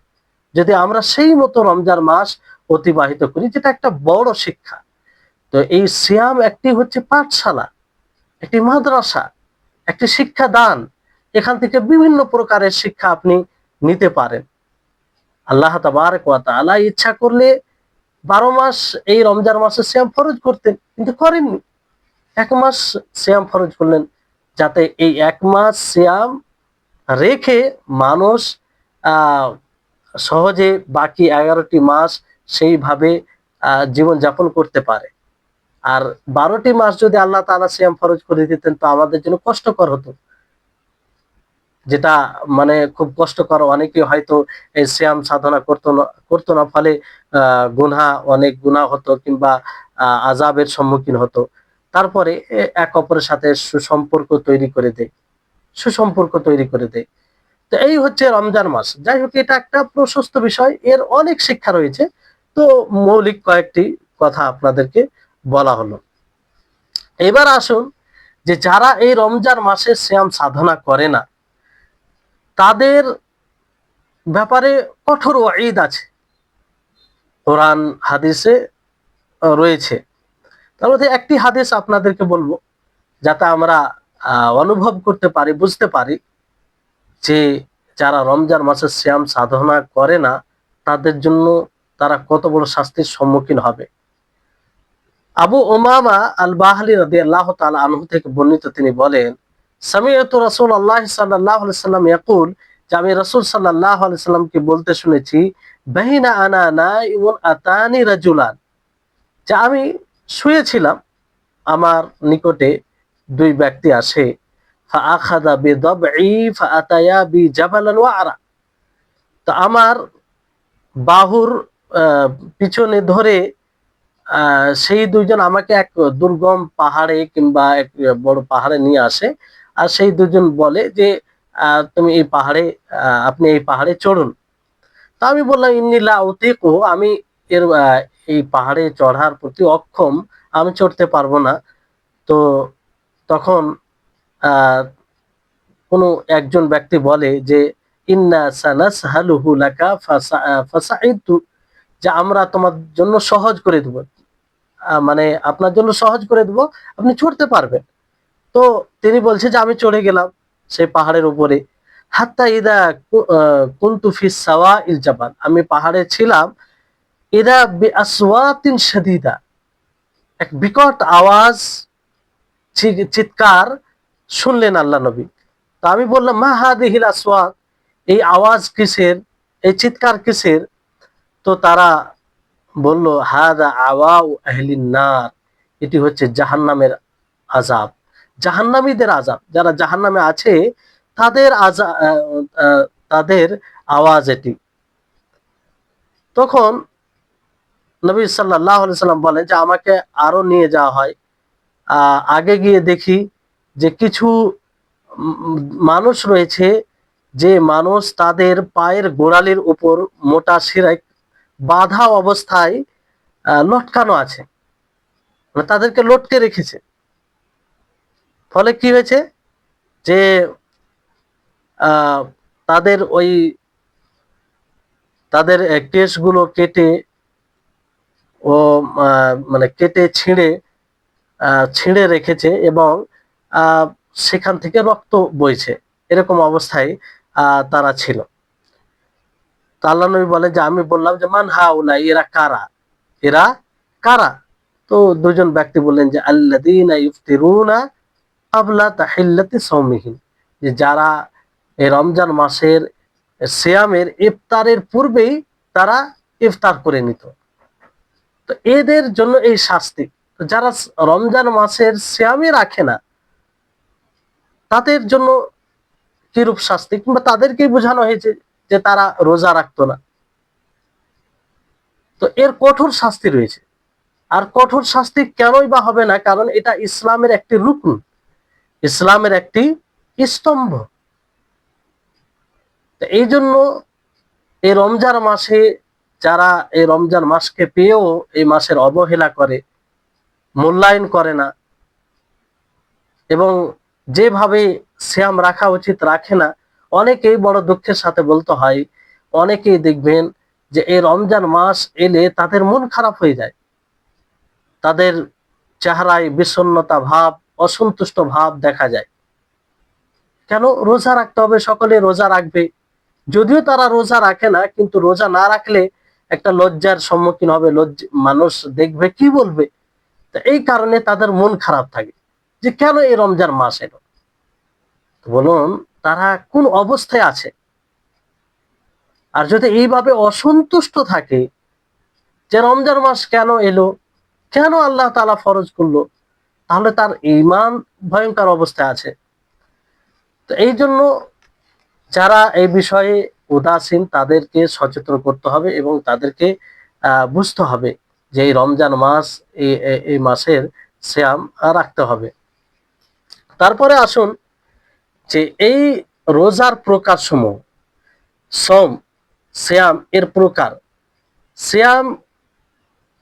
যদি আমরা সেই মতো রমজান মাস অতিবাহিত করি, যেটা একটা বড় শিক্ষা। তো এই সিয়াম একটি হচ্ছে পাঠশালা, একটি মাদ্রাসা, একটি শিক্ষাদান। এখান থেকে বিভিন্ন প্রকারের শিক্ষা আপনি নিতে পারেন। আল্লাহ তাবারক ওয়া তাআলা ইচ্ছা করলে ১২ মাস এই রমজান মাসে সিয়াম ফরজ করতেন, কিন্তু করেননি। ১ মাস সিয়াম ফরজ করলেন, যাতে এই ১ মাস সিয়াম রেখে মানুষ আহ সহজে বাকি ১১টি মাস সেইভাবে জীবনযাপন করতে পারে। আর ১২টি মাস যদি আল্লাহ তাআলা সিয়াম ফরজ করে দিতেন, তো আমাদের জন্য কষ্টকর হতো। যেটা মানে খুব কষ্টকর, অনেকে হয়তো এই সিয়াম সাধনা করতো না, ফলে অনেক গুনাহ হতো, কিংবা আযাবের সম্মুখীন হতো। তারপরে এক অপরের সাথে সুসম্পর্ক তৈরি করে দেয়। তো এই হচ্ছে রমজান মাস। যাই হোক, এটা একটা প্রশস্ত বিষয়, এর অনেক শিক্ষা রয়েছে। তো মৌলিক কয়েকটি কথা আপনাদেরকে বলা হলো। এবার আসুন, যে যারা এই রমজান মাসে সিয়াম সাধনা করে না, তাদের ব্যাপারে কঠোর ওয়াঈদ আছে, কোরআন হাদিসে রয়েছে। তার মধ্যে একটি হাদিস আপনাদেরকে বলবো, যাতে আমরা অনুভব করতে পারি, বুঝতে পারি যে যারা রমজান মাসে সিয়াম সাধনা করে না, তাদের জন্য তারা কত বড় শাস্তির সম্মুখীন হবে। আবু উমামা আল বাহলি রাদিয়াল্লাহু তাআলা আনহু থেকে বর্ণিত, তিনি বলেন, সামিআতু রাসূলুল্লাহ সাল্লাল্লাহু আলাইহি সাল্লাম ইয়াকুল, যে আমি রাসূল সাল্লাল্লাহু আলাইহি সাল্লামকে বলতে শুনেছি, বাইনা আনা নাইমুন আতানি রাজুলান, যে আমি শুয়েছিলাম, আমার নিকটে ২ ব্যক্তি আসে, ফাআখাযা বিদাবঈ ফাআতায়া বিজাবালান ওয়া'রা, তো আমার বাহুর পিছনে ধরে সেই ২ জন আমাকে এক দুর্গম পাহাড়ে কিংবা এক বড় পাহাড়ে নিয়ে আসে। আর সেই ২ জন বলে যে তুমি এই পাহাড়ে আপনি এই পাহাড়ে চড়ুন। তো আমি বললাম, ইন্নী লা উতিকু, আমি এর এই পাহাড়ে চড়ার প্রতি অক্ষম, আমি চড়তে পারবো না। তো তখন আহ কোনো একজন ব্যক্তি বলে যে, ইন্না সানাসহালুহু লাকা ফাসাইদতু, যে আমরা তোমার জন্য সহজ করে দেব, মানে আপনার জন্য সহজ করে দেব, আপনি চড়তে পারবেন। তো তিনি বলছে যে আমি চড়ে গেলাম সেই পাহাড়ের উপরে। হাত্তা ইদা কুনতু ফিস সাওয়াইল জাবাল, আমি পাহাড়ে ছিলাম, ইদা বিআসওয়াতিন শাদীদা, এক বিকট আওয়াজ, চিৎকার শুনলেন আল্লাহ নবী। তো আমি বললাম, মা হাদিহিল আসওয়াত, এই আওয়াজ কিসের, এই চিৎকার কিসের? তো তারা বলল, হাদা আওয়াউ আহলিন নার, এটি হচ্ছে জাহান্নামের আযাব, জাহান্নামীদের আযাব, যারা জাহান্নামে আছে তাদের তাদের আওয়াজ এটি। তখন নবী সাল্লাল্লাহু আলাইহি সাল্লাম বলেন যে আমাকে আরো নিয়ে যাওয়া হয়। আগে গিয়ে দেখি যে কিছু মানুষ রয়েছে, যে মানুষ তাদের পায়ের গোড়ালির উপর মোটা শিরায় বাঁধা অবস্থায় লটকানো আছে, মানে তাদেরকে লটকে রেখেছে। ফলে কি হয়েছে, যে তাদের ওই তাদের কেশগুলো কেটে ও মানে কেটে ছিঁড়ে রেখেছে এবং সেখান থেকে রক্ত বইছে, এরকম অবস্থায় তারা ছিল। তো আল্লাহ নবী বলে যে আমি বললাম যে মান হাউলাই, এরা কারা, এরা কারা? তো দুজন ব্যক্তি বললেন যে আল্লাযীনা ইফতিরুনা ক্বাবলা তাহিল্লাতি সাওমিহিম, যে যারা এই রমজান মাসের সিয়ামের ইফতারের পূর্বেই তারা ইফতার করে নিত। তো এদের জন্য এই শাস্তি। তো যারা রমজান মাসের সিয়ামই রাখে না, তাদের জন্য কিরূপ শাস্তি, কিংবা তাদেরকেই বোঝানো হয়েছে যে তারা রোজা রাখতো না। তো এর কঠোর শাস্তি রয়েছে। আর কঠোর শাস্তি কেনই বা হবে না? কারণ এটা ইসলামের একটি রুকন, ইসলামের একটি স্তম্ভ। এই জন্য এই রমজান মাসে যারা এই রমজান মাসকে পেয়েও এই মাসের অবহেলা করে, মূল্যায়ন করে না, এবং যেভাবে সিয়াম রাখা উচিত রাখে না, অনেকেই বড় দুঃখের সাথে বলতে হয়, অনেকেই দেখবেন যে এই রমজান মাস এলে তাদের মন খারাপ হয়ে যায়, তাদের চেহারায় বিষণ্ণতা ভাব, অসন্তুষ্ট ভাব দেখা যায়। কেন? রোজা রাখতে হবে, সকলে রোজা রাখবে, যদিও তারা রোজা রাখে না, কিন্তু রোজা না রাখলে একটা লজ্জার সম্মুখীন হবে, মানুষ দেখবে, কি বলবে। তো এই কারণে তাদের মন খারাপ থাকে যে কেন এই রমজান মাস এলো। বলুন, তারা কোন অবস্থায় আছে? আর যদি এইভাবে অসন্তুষ্ট থাকে যে রমজান মাস কেন এলো, কেন আল্লাহ তাআলা ফরজ করলো, তাহলে তার ঈমান ভয়ঙ্কর অবস্থায় আছে। তো এই জন্য যারা এই বিষয়ে উদাসীন, তাদেরকে সচেতন করতে হবে এবং তাদেরকে বুঝতে হবে যে এই রমজান মাস, এই মাসের সিয়াম রাখতে হবে। তারপরে আসুন যে এই রোজার প্রকার সমূহ, সম, সিয়াম এর প্রকার। সিয়াম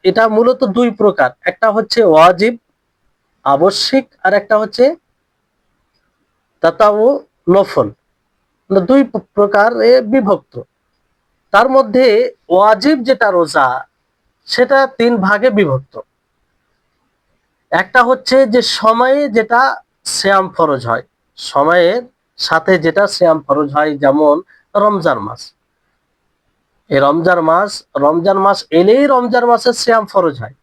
এটা মূলত দুই প্রকার, একটা হচ্ছে ওয়াজিব, আবশ্যিক, আর একটা হচ্ছে তাতাউ, নফল। দুই প্রকারে বিভক্ত। তার মধ্যে ওয়াজিব যেটা রোজা, সেটা তিন ভাগে বিভক্ত। একটা হচ্ছে যে সময়ে যেটা সিয়াম ফরজ হয়, সময়ের সাথে যেটা সিয়াম ফরজ হয়, যেমন রমজান মাস। এই রমজান মাস এলেই রমজান মাসের সিয়াম ফরজ হয়।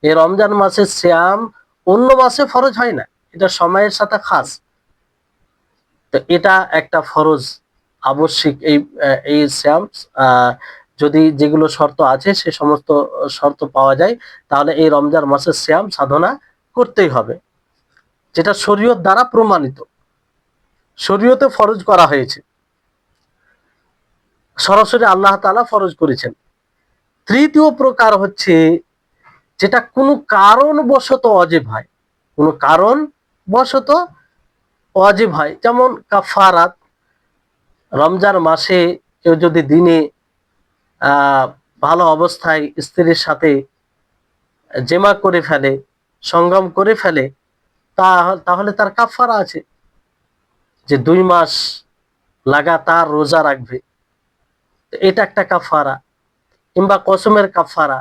এই রমজান মাসের সিয়াম অন্য মাসে ফরজ হয় না, এটা সময়ের সাথে খাস। তো এটা একটা ফরজ, আবশ্যিক। এই সিয়াম যদি যেগুলো শর্ত আছে সে সমস্ত শর্ত পাওয়া যায়, তাহলে এই রমজান মাসের সিয়াম সাধনা করতেই হবে, যেটা শরীয়ত দ্বারা প্রমাণিত, শরীয়তে ফরজ করা হয়েছে, সরাসরি আল্লাহ তাআলা ফরজ করেছেন। তৃতীয় প্রকার হচ্ছে যেটা কোনো কারণবশত ওয়াজিব হয়, কোনো কারণবশত ওয়াজিব হয়, যেমন কাফারাত। রমজান মাসে কেউ যদি দিনে ভালো অবস্থায় স্ত্রীর সাথে জেমা করে ফেলে, সঙ্গম করে ফেলে, তাহলে তার কাফারা আছে, যে 2 মাস লাগাতার রোজা রাখবে, এটা একটা কাফারা। কিংবা কসমের কাফারা,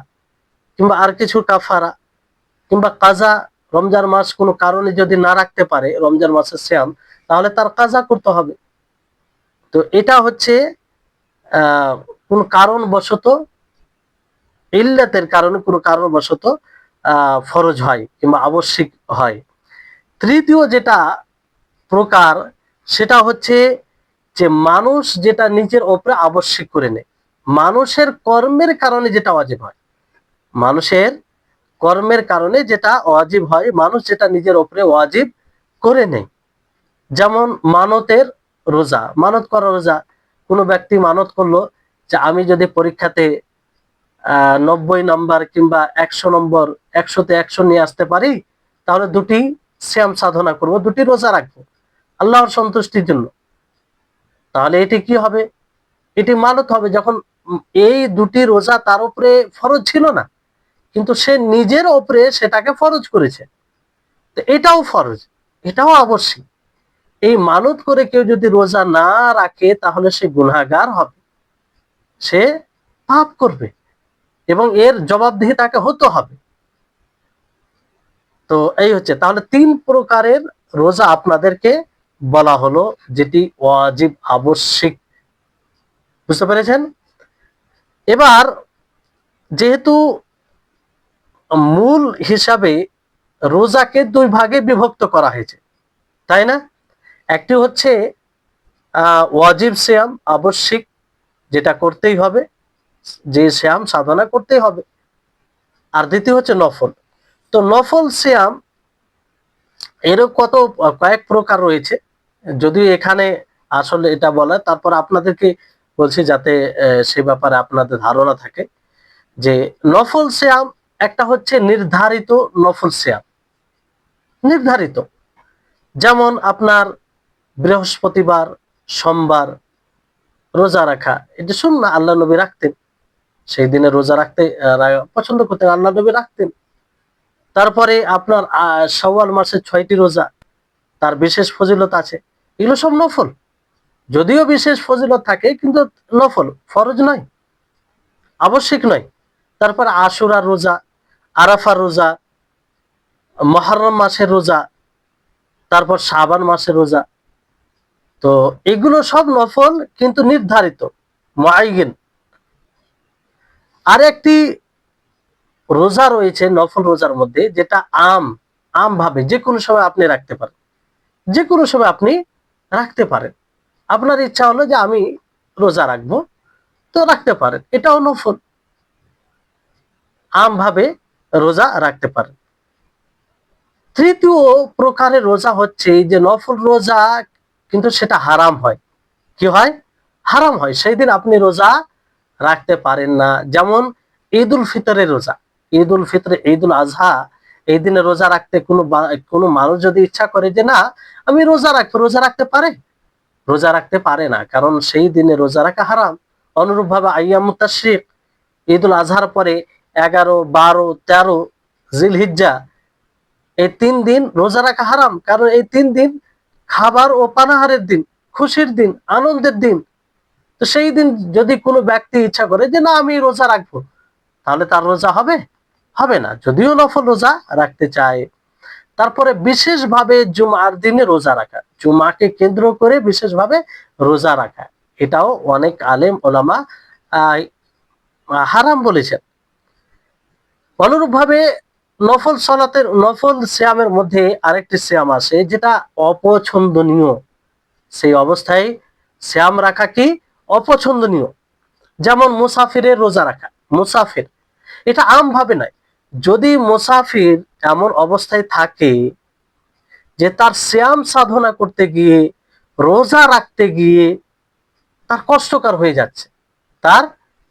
কিংবা আর কিছু কাফারা, কিংবা কাজা। রমজান মাস কোনো কারণে যদি না রাখতে পারে রমজান মাসের সিয়াম, তাহলে তার কাজা করতে হবে। তো এটা হচ্ছে কোন কারণবশত, ইল্লাতের কারণে, কোনো কারণবশত ফরজ হয় কিংবা আবশ্যিক হয়। তৃতীয় যেটা প্রকার, সেটা হচ্ছে যে মানুষ যেটা নিজের ওপরে আবশ্যিক করে নেয়, মানুষের কর্মের কারণে যেটা ওয়াজিব হয়, মানুষের কর্মের কারণে যেটা ওয়াজিব হয়, মানুষ যেটা নিজের ওপরে ওয়াজিব করে নেয়। যেমন মানতের রোজা, মানত করা রোজা। কোনো ব্যক্তি মানত করলো যে আমি যদি পরীক্ষাতে 90 নম্বর কিংবা 100 নম্বর, 100তে 100 নিয়ে আসতে পারি, তাহলে 2টি সিয়াম সাধনা করব, 2টি রোজা রাখবো আল্লাহর সন্তুষ্টির জন্য। তাহলে এটি কি হবে? এটি মানত হবে, যখন এই 2টি রোজা তার উপরে ফরজ ছিল না, কিন্তু সে নিজের উপরে সেটাকে ফরজ করেছে। তো এটাও ফরজ, এটাও আবশ্যিক। এই মানত করে কেউ যদি রোজা না রাখে, তাহলে সে গুনাহগার হবে, সে পাপ করবে এবং এর জবাবদিহি তাকে হতে হবে। তো এই হচ্ছে, তাহলে 3 প্রকারের রোজা আপনাদেরকে বলা হলো, যেটি ওয়াজিব আবশ্যিক। বুঝতে পেরেছেন? এবার যেহেতু মূল হিসাবে রোজাকে 2 ভাগে বিভক্ত করা হয়েছে, তাই না? একটি হচ্ছে ওয়াজিব সিয়াম, আবশ্যিক, যেটা করতেই হবে, যে সিয়াম সাধনা করতেই হবে। আর দ্বিতীয় হচ্ছে নফল। তো নফল সিয়াম এরও কয়েক প্রকার রয়েছে, যদিও এখানে আসলে এটা বলা, তারপর আপনাদেরকে বলছি যাতে সে ব্যাপারে আপনাদের ধারণা থাকে। যে নফল সিয়াম একটা হচ্ছে নির্ধারিত নফল সিয়াম, নির্ধারিত, যেমন আপনার বৃহস্পতিবার, সোমবার রোজা রাখা, এটা সুন্নাহ, আল্লাহ নবী রাখতেন, সেই দিনে রোজা রাখতে পছন্দ করতেন, আল্লাহ নবী রাখতেন। তারপরে আপনার শাওয়াল মাসের 6টি রোজা, তার বিশেষ ফজিলত আছে, এগুলো সব নফল, যদিও বিশেষ ফজিলত থাকে কিন্তু নফল, ফরজ নয়, আবশ্যিক নয়। তারপর আশুরার রোজা, আরাফার রোজা, মুহররম মাসের রোজা, তারপর শাবান মাসের রোজা। তো এগুলো সব নফল কিন্তু নির্ধারিত, মুআয়্যান। আর একটি রোজা রয়েছে নফল রোজার মধ্যে, যেটা আম ভাবে যে কোনো সময় আপনি রাখতে পারেন, যে কোনো সময় আপনি রাখতে পারেন। আপনার ইচ্ছা হলো যে আমি রোজা রাখবো, তো রাখতে পারেন, এটাও নফল, আম ভাবে রোজা রাখতে পারেন। তৃতীয় প্রকারের রোজা হচ্ছে যে নফল রোজা, কিন্তু সেটা হারাম হয়। কি হয়? হারাম হয়, সেই দিন আপনি রোজা রাখতে পারেন না। যেমন ঈদ উল ফিতরের রোজা, ঈদ উল ফিতর, ঈদ উল আজহা, এই দিনে রোজা রাখতে কোনো মানুষ যদি ইচ্ছা করে যে না আমি রোজা রাখবো, রোজা রাখতে পারে? রোজা রাখতে পারে না, কারণ সেই দিনে রোজা রাখা হারাম। অনুরূপভাবে আইয়ামুত তাশরিক, ঈদ উল আজহার পরে 11, 12, 13 জিলহিজ্জা, এই 3 দিন রোজা রাখা হারাম, কারণ এই 3 দিন খাবার ও পানাহারের দিন, খুশির দিন, আনন্দের দিন। তো সেই দিন যদি কোনো ব্যক্তি ইচ্ছা করে যে না আমি রোজা রাখবো, তাহলে তার রোজা হবে? হবে না, যদিও নফল রোজা রাখতে চায়। তারপরে বিশেষভাবে জুমার দিনে রোজা রাখা, জুমাকে কেন্দ্র করে বিশেষভাবে রোজা রাখা, এটাও অনেক আলেম ওলামা হারাম বলেছেন। অনুরূপভাবে নফল সিয়ামের মধ্যে আরেকটি সিয়াম আছে যেটা অপছন্দনীয়, সেই অবস্থায় সিয়াম রাখা কি অপছন্দনীয়। যেমন মুসাফিরের রোজা রাখা, মুসাফির, এটা আম ভাবে নয়, যদি মুসাফির এমন অবস্থায় থাকে যে তার সিয়াম সাধনা করতে গিয়ে, রোজা রাখতে গিয়ে তার কষ্টকর হয়ে যাচ্ছে, তার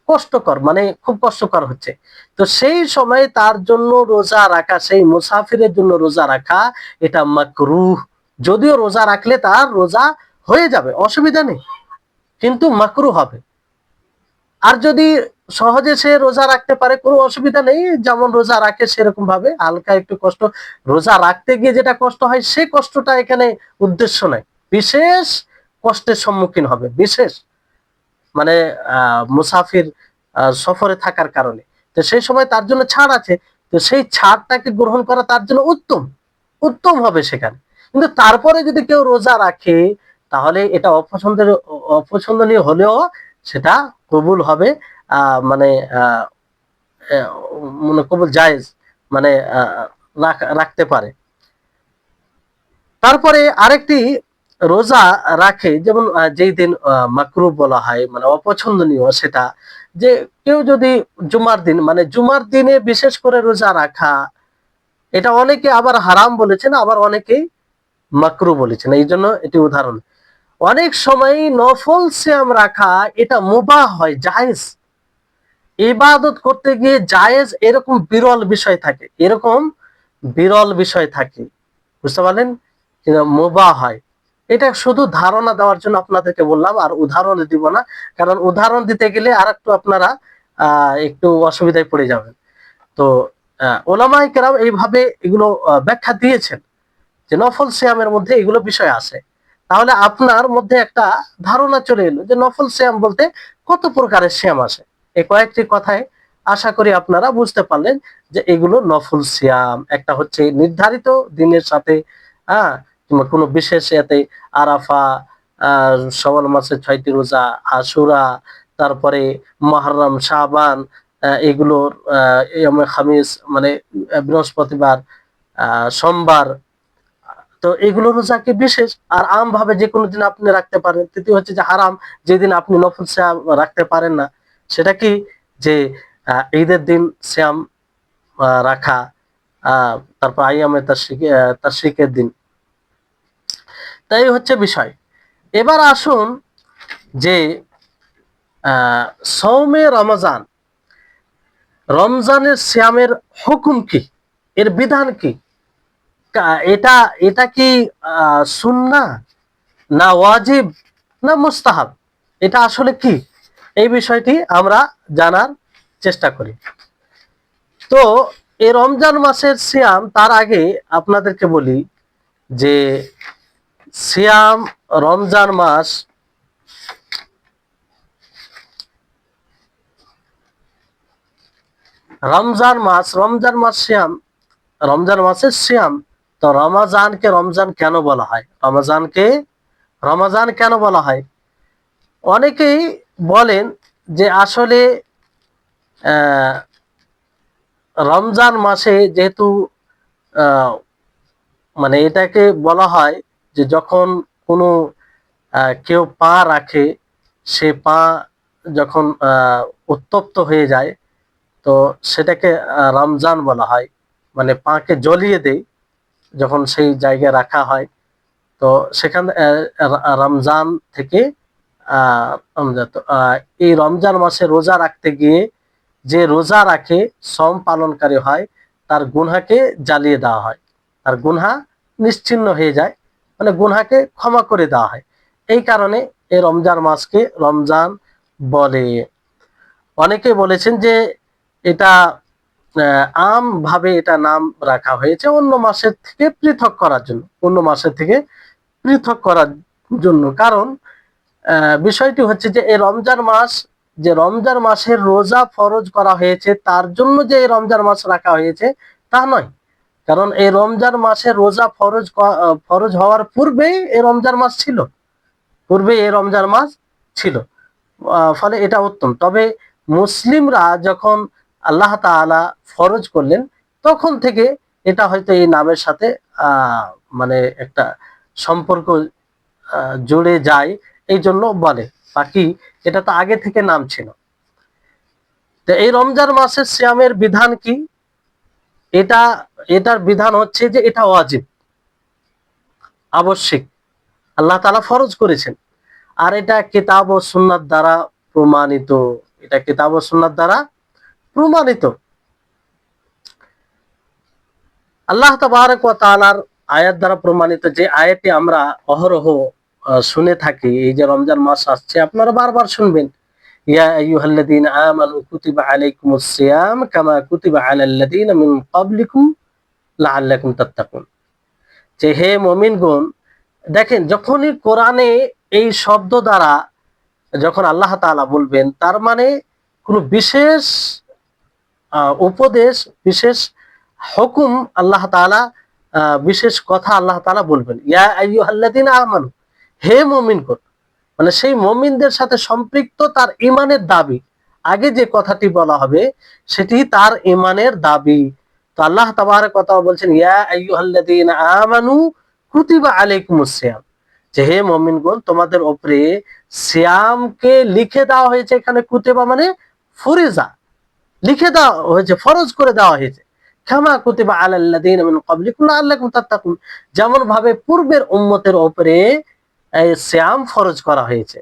কষ্টকর মানে খুব কষ্টকর হচ্ছে, তো সেই সময় তার জন্য রোজা রাখা, সেই মুসাফিরের জন্য রোজা রাখা, এটা মাকরুহ। যদিও রোজা রাখলে তার রোজা হয়ে যাবে, অসুবিধা নেই, কিন্তু মাকরুহ হবে। আর যদি সহজে সে রোজা রাখতে পারে, কোনো অসুবিধা নেই, যেমন রোজা রাখে সেরকম ভাবে হালকা একটু কষ্ট, রোজা রাখতে গিয়ে যেটা কষ্ট হয় সে কষ্টটা এখানে উদ্দেশ্য নয়, বিশেষ কষ্টের সম্মুখীন হবে, বিশেষ মানে মুসাফির সফরে থাকার কারণে, তো সেই সময় তার জন্য ছাড় আছে, তো সেই ছাড়টাকে গ্রহণ করা তার জন্য উত্তম, উত্তম হবে সেখানে। কিন্তু তারপরে যদি কেউ রোজা রাখে, তাহলে এটা অপছন্দনীয় হলেও সেটা কবুল হবে, মানে মানে কবুল জায়েজ, মানে রাখতে পারে। তারপরে আরেকটি রোজা রাখে, যেমন যেই দিন মাকরুহ বলা হয়, মানে অপছন্দনীয়, সেটা যে কেউ যদি জুমার দিন, মানে জুমার দিনে বিশেষ করে রোজা রাখা, এটা অনেকে আবার হারাম বলেছেন, আবার অনেকেই মাকরুহ বলেছেন, এই জন্য এটি উদাহরণ। অনেক সময় নফল সিয়াম রাখা এটা মুবাহ হয়, জায়েজ, ইবাদত করতে গিয়ে জায়েজ, এরকম বিরল বিষয় থাকে, এরকম বিরল বিষয় থাকে, বুঝতে পারলেন? কিন্তু মুবাহ হয়, এটা শুধু ধারণা দেওয়ার জন্য আপনাদেরকে বললাম, আর উদাহরণ দিব না, কারণ উদাহরণ দিতে গেলে আর একটু আপনারা একটু অসুবিধায় পড়ে যাবেন। তো ওলামায়ে কেরাম এইভাবে এগুলো ব্যাখ্যা দিয়েছেন যে নফল সিয়ামের মধ্যে এগুলো বিষয় আছে। তাহলে আপনার মধ্যে একটা ধারণা চলে এলো যে নফল সিয়াম বলতে কত প্রকারের সিয়াম আছে। এই কয়েকটি কথায় আশা করি আপনারা বুঝতে পারলেন যে এগুলো নফল সিয়াম। একটা হচ্ছে নির্ধারিত দিনের সাথে, হ্যাঁ, কিংবা কোনো বিশেষ এতে আরাফা, শাওয়াল মাসের 6টি রোজা, আশুরা, তারপরে মুহররম, শাবান, এগুলোর ইয়ামে খামিস মানে বৃহস্পতিবার, সোমবার। তো এগুলো রোজা কি বিশেষ, আর আম ভাবে যে কোনো দিন আপনি রাখতে পারেন। তৃতীয় হচ্ছে যে হারাম, যেদিন আপনি নফল সিয়াম রাখতে পারেন না, সেটা কি, যে ঈদের দিন সিয়াম রাখা, তারপর আইয়ামে তাশরিকের দিন। তাই হচ্ছে বিষয়। এবার আসুন যে সৌমে রমজান, রমজানের সিয়ামের হুকুম কি, এর বিধান কি, এটা এটা কি সুন্নাহ না ওয়াজিব না মুস্তাহাব, এটা আসলে কি, এই বিষয়টি আমরা জানার চেষ্টা করি। তো এই রমজান মাসের সিয়াম, তার আগে আপনাদেরকে বলি যে সিয়াম, রমজান মাস, রমজান মাস সিয়াম, রমজান মাসের সিয়াম। তো রমাজানকে রমজান কেন বলা হয়, রমজানকে রমাজান কেন বলা হয়? অনেকেই বলেন যে আসলে রমজান মাসে যেহেতু মানে এটাকে বলা হয় যে যখন কোনো কেউ পা রাখে, সে পা যখন উত্তপ্ত হয়ে যায়, তো সেটাকে রমজান বলা হয়। মানে পাকে জ্বলিয়ে দেয় যখন সেই জায়গায় রাখা হয়। তো সেখান রমজান থেকে এই রমজান মাসে রোজা রাখতে গিয়ে যে রোজা রাখে, সম পালনকারী হয়, তার গুনহাকে জ্বালিয়ে দেওয়া হয়, তার গুনহা নিশ্চিহ্ন হয়ে যায়, মানে গুনহাকে ক্ষমা করে দেওয়া হয়। এই কারণে এই রমজান মাসকে রমজান বলে। অনেকে বলেছেন যে এটা আম ভাবে এটা নাম রাখা হয়েছে অন্য মাসের থেকে পৃথক করার জন্য, অন্য মাসের থেকে পৃথক করার জন্য। কারণ বিষয়টি হচ্ছে যে এই রমজান মাস, যে রমজান মাসের রোজা ফরজ করা হয়েছে তার জন্য যে এই রমজান মাস রাখা হয়েছে তা নয়। কারণ এই রমজান মাসের রোজা ফরজ হওয়ার পূর্বেই এই রমজান মাস ছিল, পূর্বে এই রমজান মাস ছিল। ফলে এটা উত্তম। তবে মুসলিমরা যখন আল্লাহ তাআলা ফরজ করলেন, তখন থেকে এটা হয়তো এই নামের সাথে মানে একটা সম্পর্ক জুড়ে যায়, এই জন্য বলে। বাকি এটা তো আগে থেকে নাম ছিল। তো এই রমজান মাসের সিয়ামের বিধান কি, এটা এটার বিধান হচ্ছে যে এটা ওয়াজিব, আবশ্যিক, আল্লাহ তাআলা ফরজ করেছেন। আর এটা কিতাব ও সুন্নাত দ্বারা প্রমাণিত, এটা কিতাব ও সুন্নাত দ্বারা প্রমাণিত। আল্লাহ তাবারক ওয়া তাআলার আয়াত দ্বারা প্রমাণিত, যে আয়াতটি আমরা অহরহ শুনে থাকি। এই যে রমজান মাস আসছে, আপনারা বারবার শুনবেন, ইয়া আইয়ুহাল্লাযীনা আমানু কুতিবা আলাইকুমুস সিয়াম কামা কুতিবা আলাল্লাযীনা মিন ক্বাবলিকুম লাআল্লাকুম তাত্তাকুন। যে হে মুমিনগণ, দেখেন যখনই কোরআনে এই শব্দ দ্বারা যখন আল্লাহ তাআলা বলবেন, তার মানে কোনো বিশেষ উপদেশ, বিশেষ হুকুম আল্লাহ তাআলা, বিশেষ কথা আল্লাহ তাআলা বলবেন। ইয়া আইয়ুহাল্লাযীনা আমানু, হে মুমিনগণ, মানে সেই মুমিনদের সাথে সম্পৃক্ত তার ঈমানের দাবি। আগে যে কথাটি বলা হবে সেটি তার ঈমানের দাবি। তো আল্লাহ তাবারক ওয়া তাআলা বলছেন, ইয়া আইয়ুহাল্লাযীনা আমানু কুতিবা আলাইকুমুস সিয়াম, যে হে মুমিনগণ, তোমাদের উপরে সিয়ামকে লিখে দেওয়া হয়েছে। এখানে কুতিবা মানে ফরিজা, লিখে দেওয়া হয়েছে, ফরজ করে দেওয়া হয়েছে। কামা কুতিবা আলাল্লাযীনা মিন ক্বাবলিকুম লাআল্লাকুম তাত্তাকুন, যেমন ভাবে পূর্বের উম্মতের উপরে সিয়াম ফরজ করা হয়েছে।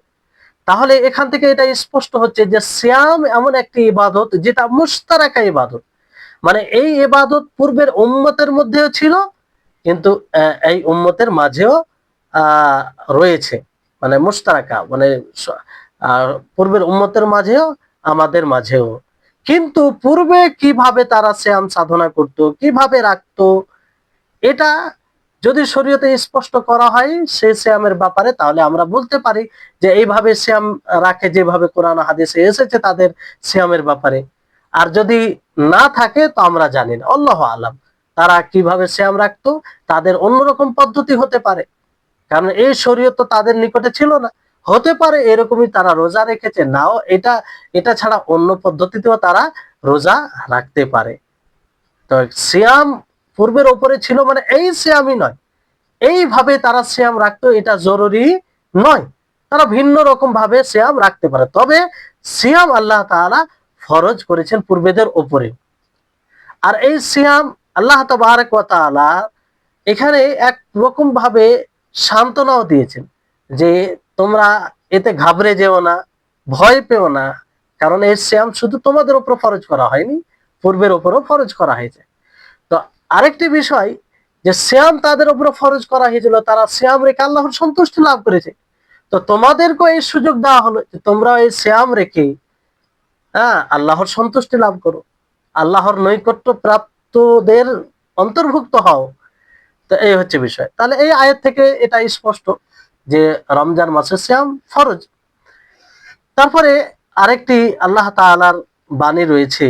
তাহলে এখান থেকে এটা স্পষ্ট হচ্ছে যে সিয়াম এমন একটি ইবাদত যেটা মুশতারাকা ইবাদত। মানে এই ইবাদত পূর্বের উম্মতের মধ্যেও ছিল, কিন্তু এই উম্মতের মাঝেও রয়েছে, মানে মুশতারাকা, মানে পূর্বের উম্মতের মাঝেও আমাদের মাঝেও। কিন্তু পূর্বে কিভাবে তারা সিয়াম সাধনা করত, কিভাবে রাখতো, এটা যদি শরীয়তে স্পষ্ট করা হয় সেই সিয়ামের ব্যাপারে, তাহলে আমরা বলতে পারি যে এইভাবে সিয়াম রাখে যেভাবে কোরআন হাদিসে এসেছে তাদের সিয়ামের ব্যাপারে। আর যদি না থাকে তো আমরা জানি না, আল্লাহু আলাম তারা কিভাবে সিয়াম রাখতো, তাদের অন্যরকম পদ্ধতি হতে পারে, কারণ এই শরীয়ত তো তাদের নিকটে ছিল না। হতে পারে এরকমই তারা রোজা রেখেছে, নাও এটা এটা ছাড়া অন্য পদ্ধতিতেও তারা রোজা রাখতে পারে। তো সিয়াম পূর্বের ওপরে ছিল মানে এই সিয়ামই নয়, এইভাবে তারা সিয়াম রাখতো এটা জরুরি নয়, তারা ভিন্ন রকম ভাবে সিয়াম রাখতে পারে। তবে সিয়াম আল্লাহ তাআলা ফরজ করেছেন পূর্বেদের ওপরে। আর এই সিয়াম আল্লাহ তাবারক ওয়া তাআলা এখানে এক রকম ভাবে সান্ত্বনাও দিয়েছেন যে তোমরা এতে ঘাবড়ে যেও না, ভয় পেও না, কারণ এই সিয়াম শুধু তোমাদের উপর ফরজ করা হয়নি, পূর্বের উপরও ফরজ করা হয়েছে। তো আরেকটি বিষয়, যে সিয়াম তাদের উপর ফরজ করা হয়েছিল, তারা সিয়াম রেখে আল্লাহর সন্তুষ্টি লাভ করেছে। তো তোমাদেরকেও এই সুযোগ দেওয়া হলো যে তোমরা এই সিয়াম রেখে আল্লাহর সন্তুষ্টি লাভ করো, আল্লাহর নৈকট্য প্রাপ্তদের অন্তর্ভুক্ত হও। তো এই হচ্ছে বিষয়। তাহলে এই আয়াত থেকে এটা স্পষ্ট যে রমজান মাসে সিয়াম ফরজ। তারপরে আরেকটি আল্লাহ তাআলার বাণী রয়েছে,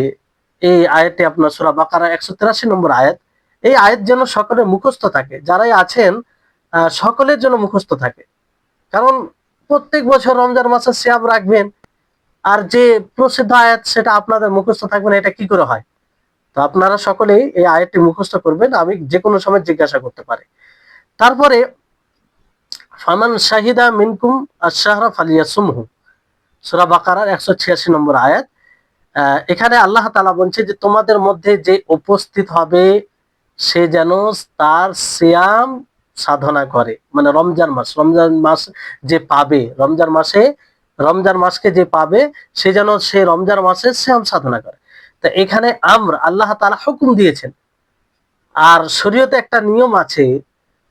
এই আয়াতটি আপনার সূরা বাকারা 183 নম্বর আয়াত। এই আয়াত যেন সকলের মুখস্থ থাকে, যারাই আছেন সকলের জন্য মুখস্থ থাকে, কারণ প্রত্যেক বছর রমজান মাসে সিয়াম রাখবেন আর যে প্রসিদ্ধ আয়াত সেটা আপনাদের মুখস্থ থাকবে না, এটা কি করে হয়? তো আপনারা সকলেই এই আয়াতটি মুখস্থ করবেন, আমি যে কোনো সময় জিজ্ঞাসা করতে পারি। তারপরে ফামান শাহিদা মিনকুম আশ-শাহরা ফালিয়াসুমহু, সূরা বাকারার 186 নম্বর আয়াত। এখানে আল্লাহ তাআলা বলছে যে তোমাদের মধ্যে যে উপস্থিত হবে সে যেন তার সিয়াম সাধনা করে, মানে রমজান মাস যে পাবে, রমজান মাসকে যে পাবে সে যেন সে রমজান মাসে সিয়াম সাধনা করে। তো এখানে আল্লাহ তাআলা হুকুম দিয়েছেন। আর শরীয়তে একটা নিয়ম আছে,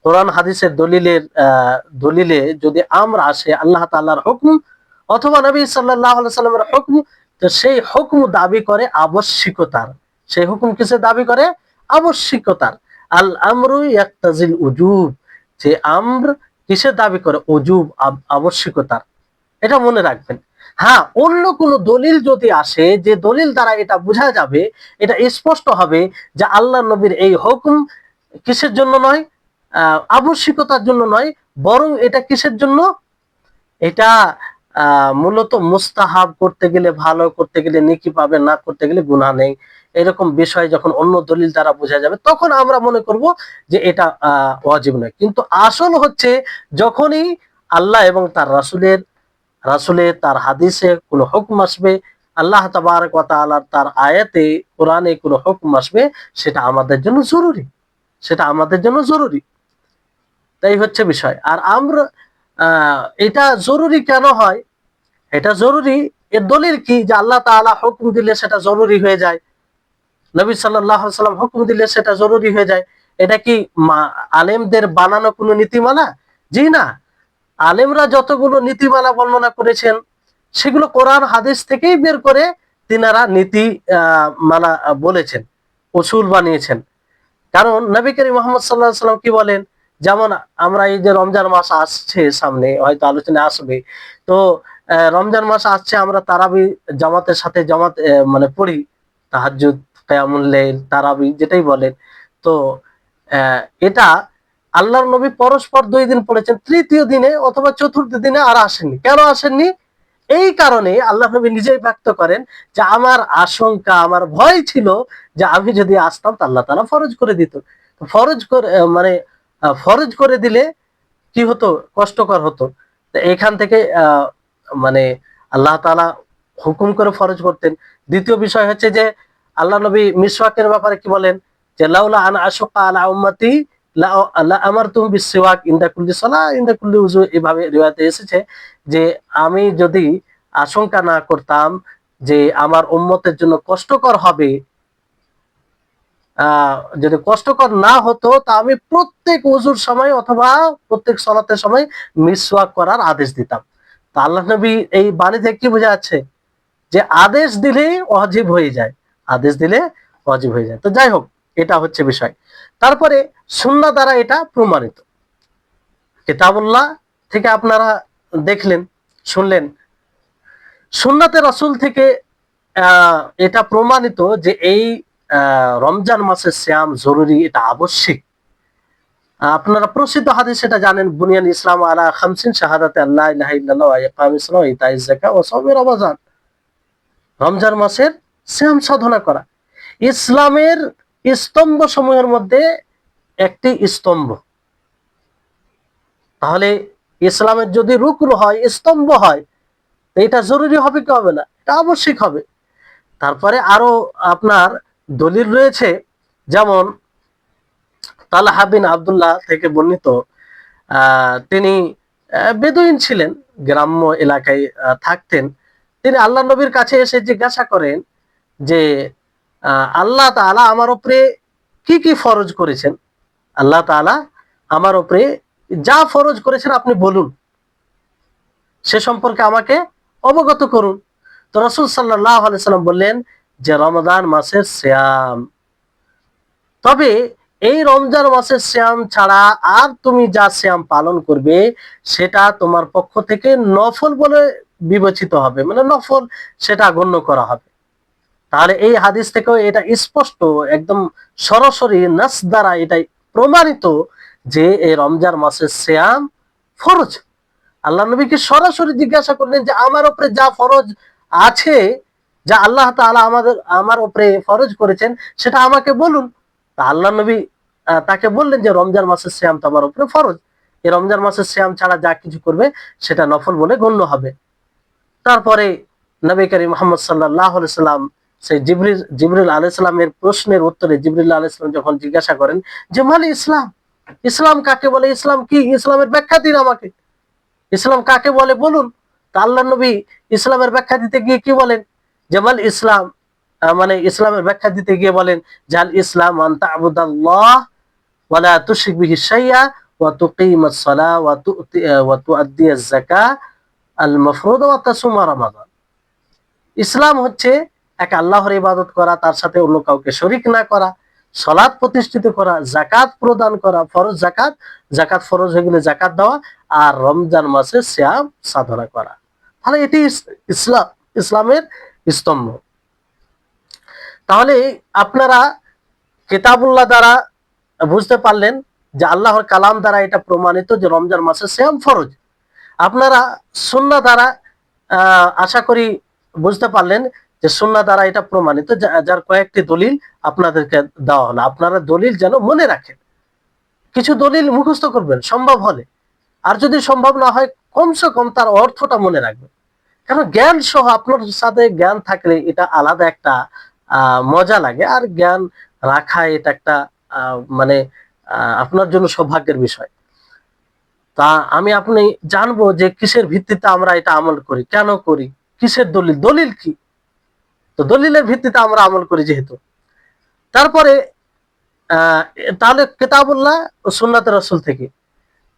কোরআন হাদিসের দলিলে যদি আমরা আসে আল্লাহ তাআলার হুকুম অথবা নবী সাল্লাল্লাহু আলাইহি সাল্লামের হুকুম, তো সেই হুকুম দাবি করে আবশ্যিকতার। সেই হুকুম কিসের দাবি করে? আবশ্যিকতার। আল আমরু ইয়াক্তাজিল উজুব, যে আমর কিসের দাবি করে? উজুব, আবশ্যিকতার। এটা মনে রাখবেন। হ্যাঁ, অন্য কোন দলিল যদি আসে যে দলিল দ্বারা এটা বোঝা যাবে, এটা স্পষ্ট হবে যে আল্লাহ নবীর এই হুকুম কিসের জন্য নয়, আবশ্যিকতার জন্য নয়, বরং এটা কিসের জন্য? এটা মূলত মুস্তাহাব, করতে গেলে ভালো, করতে গেলে নেকি পাবে, না করতে গেলে গুনাহ নেই, এরকম বিষয় যখন অন্য দলিল দ্বারা বোঝা যাবে তখন আমরা মনে করব যে এটা ওয়াজিব নয়। কিন্তু আসল হচ্ছে যখনই আল্লাহ এবং তার রাসূলের তার হাদিসে কোনো হুকুম আসবে, আল্লাহ তাবারক ওয়া তাআলার তার আয়াতে কোরআনে কোনো হুকুম আসবে, সেটা আমাদের জন্য জরুরি, সেটা আমাদের জন্য জরুরি। তাই হচ্ছে বিষয়। আর আমরা এটা জরুরি কেন হয়? এটা জরুরি, এর দলিল কি? যে আল্লাহ তাআলা হুকুম দিলে সেটা জরুরি হয়ে যায়, নবী সাল্লাল্লাহু আলাইহি সাল্লাম হুকুম দিলে সেটা জরুরি হয়ে যায়। এটা কি আলেমদের বানানো কোনো নীতিমালা? জি না। আলেমরা যতগুলো নীতিমালা বর্ণনা করেছেন সেগুলো কোরআন হাদিস থেকেই বের করে তিনারা নীতি মালা বলেছেন, উসুল বানিয়েছেন। কারণ নবী করিম মুহাম্মদ সাল্লাল্লাহু আলাইহি সাল্লাম কি বলেন, যেমন আমরা এই যে রমজান মাস আসছে, সামনে হয়তো আলোচনা আসবে, তো রমজান মাস আসছে, আমরা তারাবি জামাতের সাথে মানে পড়ি, তাহাজ্জুদ, কিয়ামুল লাইল, তারাবি যেটাই বলেন। তো এটা আল্লাহর নবী পরস্পর 2 দিন পড়েছেন, তৃতীয় দিনে অথবা চতুর্থ দিনে আর আসেননি। কেন আসেননি? এই কারণে আল্লাহ নবী নিজেই ব্যক্ত করেন যে আমার আশঙ্কা, আমার ভয় ছিল যে আমি যদি আসতাম তো আল্লাহ তাআলা ফরজ করে দিত। ফরজ করে মানে ফরজ করে দিলে কি হতো? কষ্টকর হতো। তো এখান থেকে মানে আল্লাহ তাআলা হুকুম করে ফরজ করতেন। দ্বিতীয় বিষয় হচ্ছে যে আল্লাহ নবী মিসওয়াকের ব্যাপারে কি বলেন, যে লাউলা আন আশুকা আলা উম্মতি লা আমারতুম বিসওয়াক ইনদা কুল্লি সালাহ ইনদা কুল্লি উযু, এভাবে রিওয়ায়াতে এসেছে যে আমি যদি আশঙ্কা না করতাম যে আমার উম্মতের জন্য কষ্টকর হবে, যদি কষ্টকর না হতো তা আমি প্রত্যেক ওযুর সময় অথবা প্রত্যেক সালাতের সময় মিসওয়াক করার আদেশ দিতাম। তা আল্লাহ নবী এই বাণী থেকে কি বোঝা যাচ্ছে? যে আদেশ দিলেই ওয়াজিব হয়ে যায়, আদেশ দিলে ওয়াজিব হয়ে যায়। তো যাই হোক, এটা হচ্ছে বিষয়। তারপরে সুন্নাহ দ্বারা এটা প্রমাণিত। কিতাবুল্লাহ থেকে আপনারা দেখলেন, শুনলেন, সুন্নাতে রাসূল থেকে এটা প্রমাণিত যে এই রমজান মাসের সিয়াম জরুরি, এটা আবশ্যিক। আপনারা প্রসিদ্ধ হাদিস এটা জানেন, বুনিয়াল ইসলাম আলা খামসিন শাহাদাতে আল্লা ইলাহা ইল্লাল্লাহ ওয়া ইকামিস সালাহ ওয়া ইতাইজ যাকাত ওয়া সাওমি রমাজান। রমজান মাসের সিয়াম সাধনা করা ইসলামের স্তম্ভ সমূহের মধ্যে একটি স্তম্ভ। তাহলে ইসলামের যদি রুকন হয়, স্তম্ভ হয়, এটা জরুরি হবে কি হবে না? এটা আবশ্যিক হবে। তারপরে আরো আপনার দলিল রয়েছে, যেমন তালহা বিন আব্দুল্লাহ থেকে বর্ণিত, তিনি বেদুইন ছিলেন, গ্রাম্য এলাকায় থাকতেন। তিনি আল্লাহ নবীর কাছে এসে জিজ্ঞাসা করেন যে আল্লাহ তাআলা আমার উপরে কি কি ফরজ করেছেন, আল্লাহ তাআলা আমার উপরে যা ফরজ করেছেন আপনি বলুন, সে সম্পর্কে আমাকে অবগত করুন। তো রাসূল সাল্লাল্লাহু আলাইহি সাল্লাম বললেন যে রমজান মাসের সিয়াম। তবে এই রমজান মাসের সিয়াম ছাড়া আর তুমি যা সিয়াম পালন করবে সেটা তোমার পক্ষ থেকে নফল বলে বিবেচিত হবে, মানে নফল সেটা গণ্য করা হবে। তাহলে এই হাদিস থেকেও এটা স্পষ্ট, একদম সরাসরি নাস দ্বারা এটাই প্রমাণিত যে এই রমজান মাসের সিয়াম ফরজ। আল্লাহ নবীকে সরাসরি জিজ্ঞাসা করলেন যে আমার উপরে যা ফরজ আছে, যা আল্লাহ তাআলা আমার উপরে ফরজ করেছেন সেটা আমাকে বলুন। তা আল্লাহ নবী তাকে বললেন যে রমজান মাসের সিয়াম তোমার উপরে ফরজ, এই রমজান মাসের সিয়াম ছাড়া যা কিছু করবে সেটা নফল বলে গণ্য হবে। তারপরে নবী করিম মুহাম্মদ সাল্লাল্লাহু আলাইহি সাল্লাম সেই জিবরিল আলাইহিস সালামের প্রশ্নের উত্তরে জিবরিল আলাইহিস সালাম যখন জিজ্ঞাসা করেন যে মানে ইসলাম, ইসলাম কাকে বলে, ইসলাম কি, ইসলামের ব্যাখ্যা দিন আমাকে, ইসলাম কাকে বলে বলুন। তা আল্লাহ নবী ইসলামের ব্যাখ্যা দিতে গিয়ে কি বলেন, জামাল ইসলাম, মানে ইসলামের ব্যাখ্যা দিতে গিয়ে বলেন জাল ইসলাম আন তা'বুদাল্লাহ ওয়া লা তুশরিক বিহি শাইআ ওয়া তুকিমাস সালাহ ওয়া তুআদ্দিয়াজ যাকাত আল মাফরুদা ওয়া তাসুমা রমাদান। ইসলাম হচ্ছে এক আল্লাহর ইবাদত করা, তার সাথে অন্য কাউকে শরীক না করা, সালাত প্রতিষ্ঠিত করা, যাকাত প্রদান করা, ফরজ যাকাত, যাকাত ফরজ হয়ে গেলে যাকাত দেওয়া, আর রমজান মাসে সিয়াম সাধনা করা। তাহলে এটি ইসলামের স্তম্ভ। তাহলে আপনারা কিতাবুল্লাহ দ্বারা বুঝতে পারলেন যে আল্লাহর কালাম দ্বারা এটা প্রমাণিত যে রমজান মাসে সিয়াম ফরজ। আপনারা সুন্নাহ দ্বারা আশা করি বুঝতে পারলেন যে সুন্নাহ দ্বারা এটা প্রমাণিত, যার কয়েকটি দলিল আপনাদেরকে দেওয়া হলো। আপনারা দলিল যেন মনে রাখেন, কিছু দলিল মুখস্থ করবেন সম্ভব হলে, আর যদি সম্ভব না হয় কমসে কম তার অর্থটা মনে রাখবেন। কারণ জ্ঞান সহ আপনার সাথে জ্ঞান থাকলে এটা আলাদা একটা মজা লাগে, আর জ্ঞান রাখা এটা একটা মানে আপনার জন্য সৌভাগ্যের বিষয়। তা আপনি জানবো যে কিসের ভিত্তিতে আমরা এটা আমল করি, কেন করি, কিসের দলিল, দলিল কি, তো দলিলের ভিত্তিতে আমরা আমল করি যেহেতু। তারপরে তাহলে কিতাবুল্লাহ ও সুন্নাতে রাসূল থেকে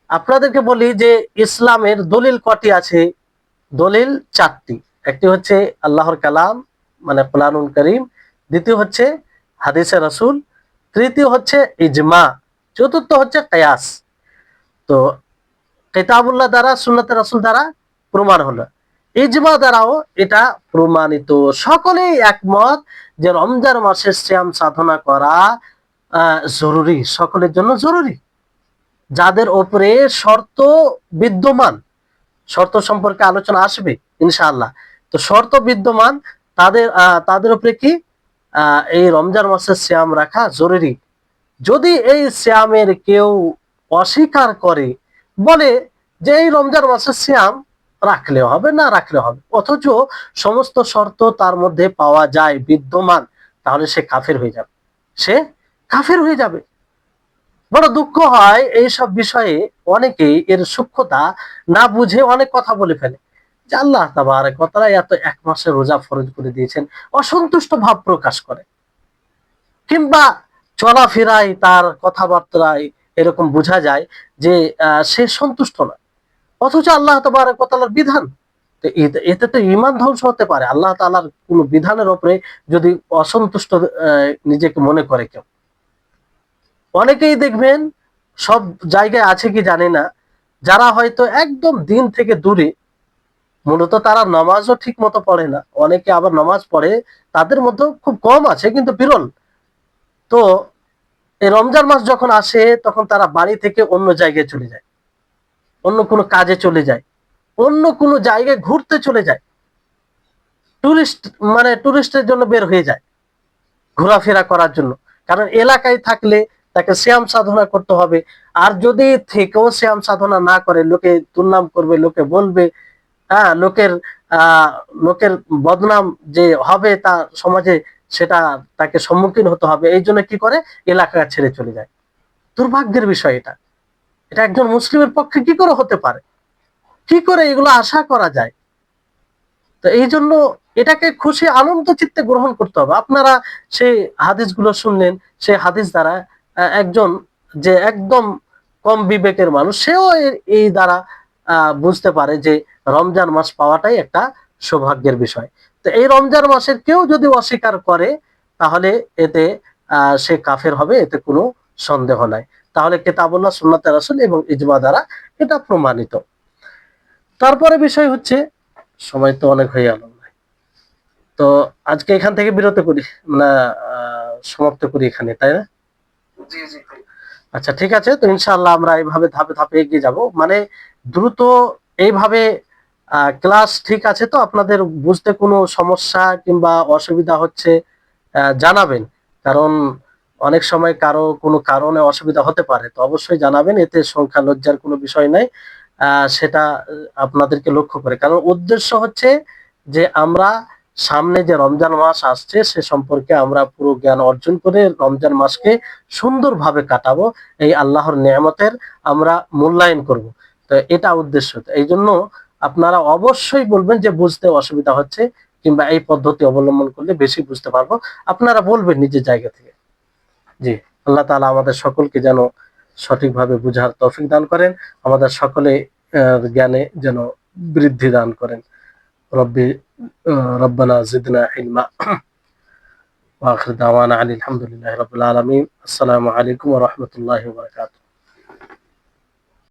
আপনাদেরকে বলি যে ইসলামের দলিল কটি আছে? দলিল চারটি। একটি হচ্ছে আল্লাহর কালাম মানে কোরআনুল কারীম, দ্বিতীয় হচ্ছে হাদিসে রাসূল, তৃতীয় হচ্ছে ইজমা, চতুর্থ হচ্ছে কিয়াস। তো কিতাবুল্লাহ দ্বারা, সুন্নাতে রাসূল দ্বারা প্রমাণ হলো, ইজমা দ্বারাও এটা প্রমাণিত। সকলেই একমত যে রমজান মাসের সিয়াম সাধনা করা জরুরি, সকলের জন্য জরুরি। যাদের উপরে শর্ত বিদ্যমান, শর্ত সম্পর্কে আলোচনা আসবে ইনশাআল্লাহ, তো শর্ত বিদ্যমান তাদের উপরে কি এই রমজান মাসের সিয়াম রাখা জরুরি। যদি এই সিয়ামের কেউ অস্বীকার করে, বলে যে এই রমজান মাসের সিয়াম রাখলেও হবে না রাখলেও হবে, অথচ সমস্ত শর্ত তার মধ্যে পাওয়া যায় বিদ্যমান, তাহলে সে কাফের হয়ে যাবে, সে কাফের হয়ে যাবে। বড় দুঃখ হয় এইসব বিষয়ে অনেকেই এর সূক্ষ্মতা না বুঝে অনেক কথা বলে ফেলে যে আল্লাহ তাবারক ওয়া তাআলা এত এক মাসের রোজা ফরজ করে দিয়েছেন, অসন্তুষ্ট ভাব প্রকাশ করে, কিংবা চলাফেরায় তার কথাবার্তায় এরকম বোঝা যায় যে সে সন্তুষ্ট নয়, অথচ আল্লাহ তাবারক ওয়া তাআলার বিধান, তো এতে তো ঈমান ধ্বংস হতে পারে। আল্লাহ তাআলার কোন বিধানের উপরে যদি অসন্তুষ্ট নিজেকে মনে করে কেউ, অনেকেই দেখবেন, সব জায়গায় আছে কি জানি না, যারা হয়তো একদম দিন থেকে দূরে, মূলত তারা নামাজও ঠিক মতো পড়ে না, অনেকে আবার নামাজ পড়ে, তাদের মধ্যে খুব কম আছে কিন্তু বিরল। তো এই রমজান মাস যখন আসে তখন তারা বাড়ি থেকে অন্য জায়গায় চলে যায়, অন্য কোনো কাজে চলে যায়, অন্য কোনো জায়গায় ঘুরতে চলে যায়, টুরিস্ট মানে টুরিস্টের জন্য বের হয়ে যায়, ঘোরাফেরা করার জন্য। কারণ এলাকায় থাকলে তাকে শ্যাম সাধনা করতে হবে, আর যদি থেকেও শ্যাম সাধনা না করে, লোকে দুর্নাম করবে, লোকে বলবে, হ্যাঁ, আহ লোকের বদনাম যে হবে তা সমাজে, সেটা তাকে সম্মুখীন হতে হবে, এই জন্য কি করে, এলাকা ছেড়ে চলে যায়। দুর্ভাগ্যের বিষয় এটা। এটা একজন মুসলিমের পক্ষে কি করে হতে পারে, কি করে এগুলো আশা করা যায়? তো এই জন্য এটাকে খুশি আনন্দ চিত্তে গ্রহণ করতে হবে। আপনারা সেই হাদিসগুলো শুনলেন, সেই হাদিস দ্বারা একজন যে একদম কম বিবেকের মানুষ, সেও এই দ্বারা বুঝতে পারে যে রমজান মাস পাওয়াটাই একটা সৌভাগ্যের বিষয়। তো এই রমজান মাসের কেউ যদি অস্বীকার করে, তাহলে এতে সে কাফের হবে, এতে কোনো সন্দেহ নাই। তাহলে কিতাবুল্লাহ, সুন্নাতে রাসূল এবং ইজমা দ্বারা এটা প্রমাণিত। তারপরে বিষয় হচ্ছে, সময় তো অনেক হয়ে গেল, তো আজকে এখান থেকে বিরত করি, মানে সমাপ্ত করি এখানে, তাই না? জি জি ভাই। আচ্ছা, ঠিক আছে। তো ইনশাআল্লাহ আমরা এইভাবে ধাপে ধাপে এগিয়ে যাব, মানে দ্রুত এইভাবে। ক্লাস ঠিক আছে তো? আপনাদের বুঝতে কোনো সমস্যা কিংবা অসুবিধা হচ্ছে, জানাবেন। কারণ অনেক সময় কারো কোনো কারণে অসুবিধা হতে পারে, তো অবশ্যই জানাবেন, এতে সংখ্যা লজ্জার কোনো বিষয় নাই। সেটা আপনাদেরকে লক্ষ্য করে, কারণ উদ্দেশ্য হচ্ছে যে আমরা সামনে যে রমজান মাস আসছে সে সম্পর্কে আমরা পুরো জ্ঞান অর্জন করে রমজান মাসকে সুন্দরভাবে কাটাবো, এই আল্লাহর নেয়ামতের আমরা মূল্যায়ন করব। তো এটা উদ্দেশ্য। তো এই জন্য আপনারা অবশ্যই বলবেন যে বুঝতে অসুবিধা হচ্ছে, কিংবা এই পদ্ধতি অবলম্বন করলে বেশি বুঝতে পারবো, আপনারা বলবেন নিজের জায়গা থেকে। জি, আল্লাহ তাআলা আমাদের সকলকে যেন সঠিকভাবে বুঝার তৌফিক দান করেন, আমাদের সকলে জ্ঞানে যেন বৃদ্ধি দান করেন। রব্বি রব্বানা জিদনা ইলমা। ওয়া আখির দাওয়ানা আনিল হামদুলিল্লাহি রাব্বিল আলামিন। আসসালামু আলাইকুম ওয়া রাহমাতুল্লাহি ওয়া বারাকাতুহু।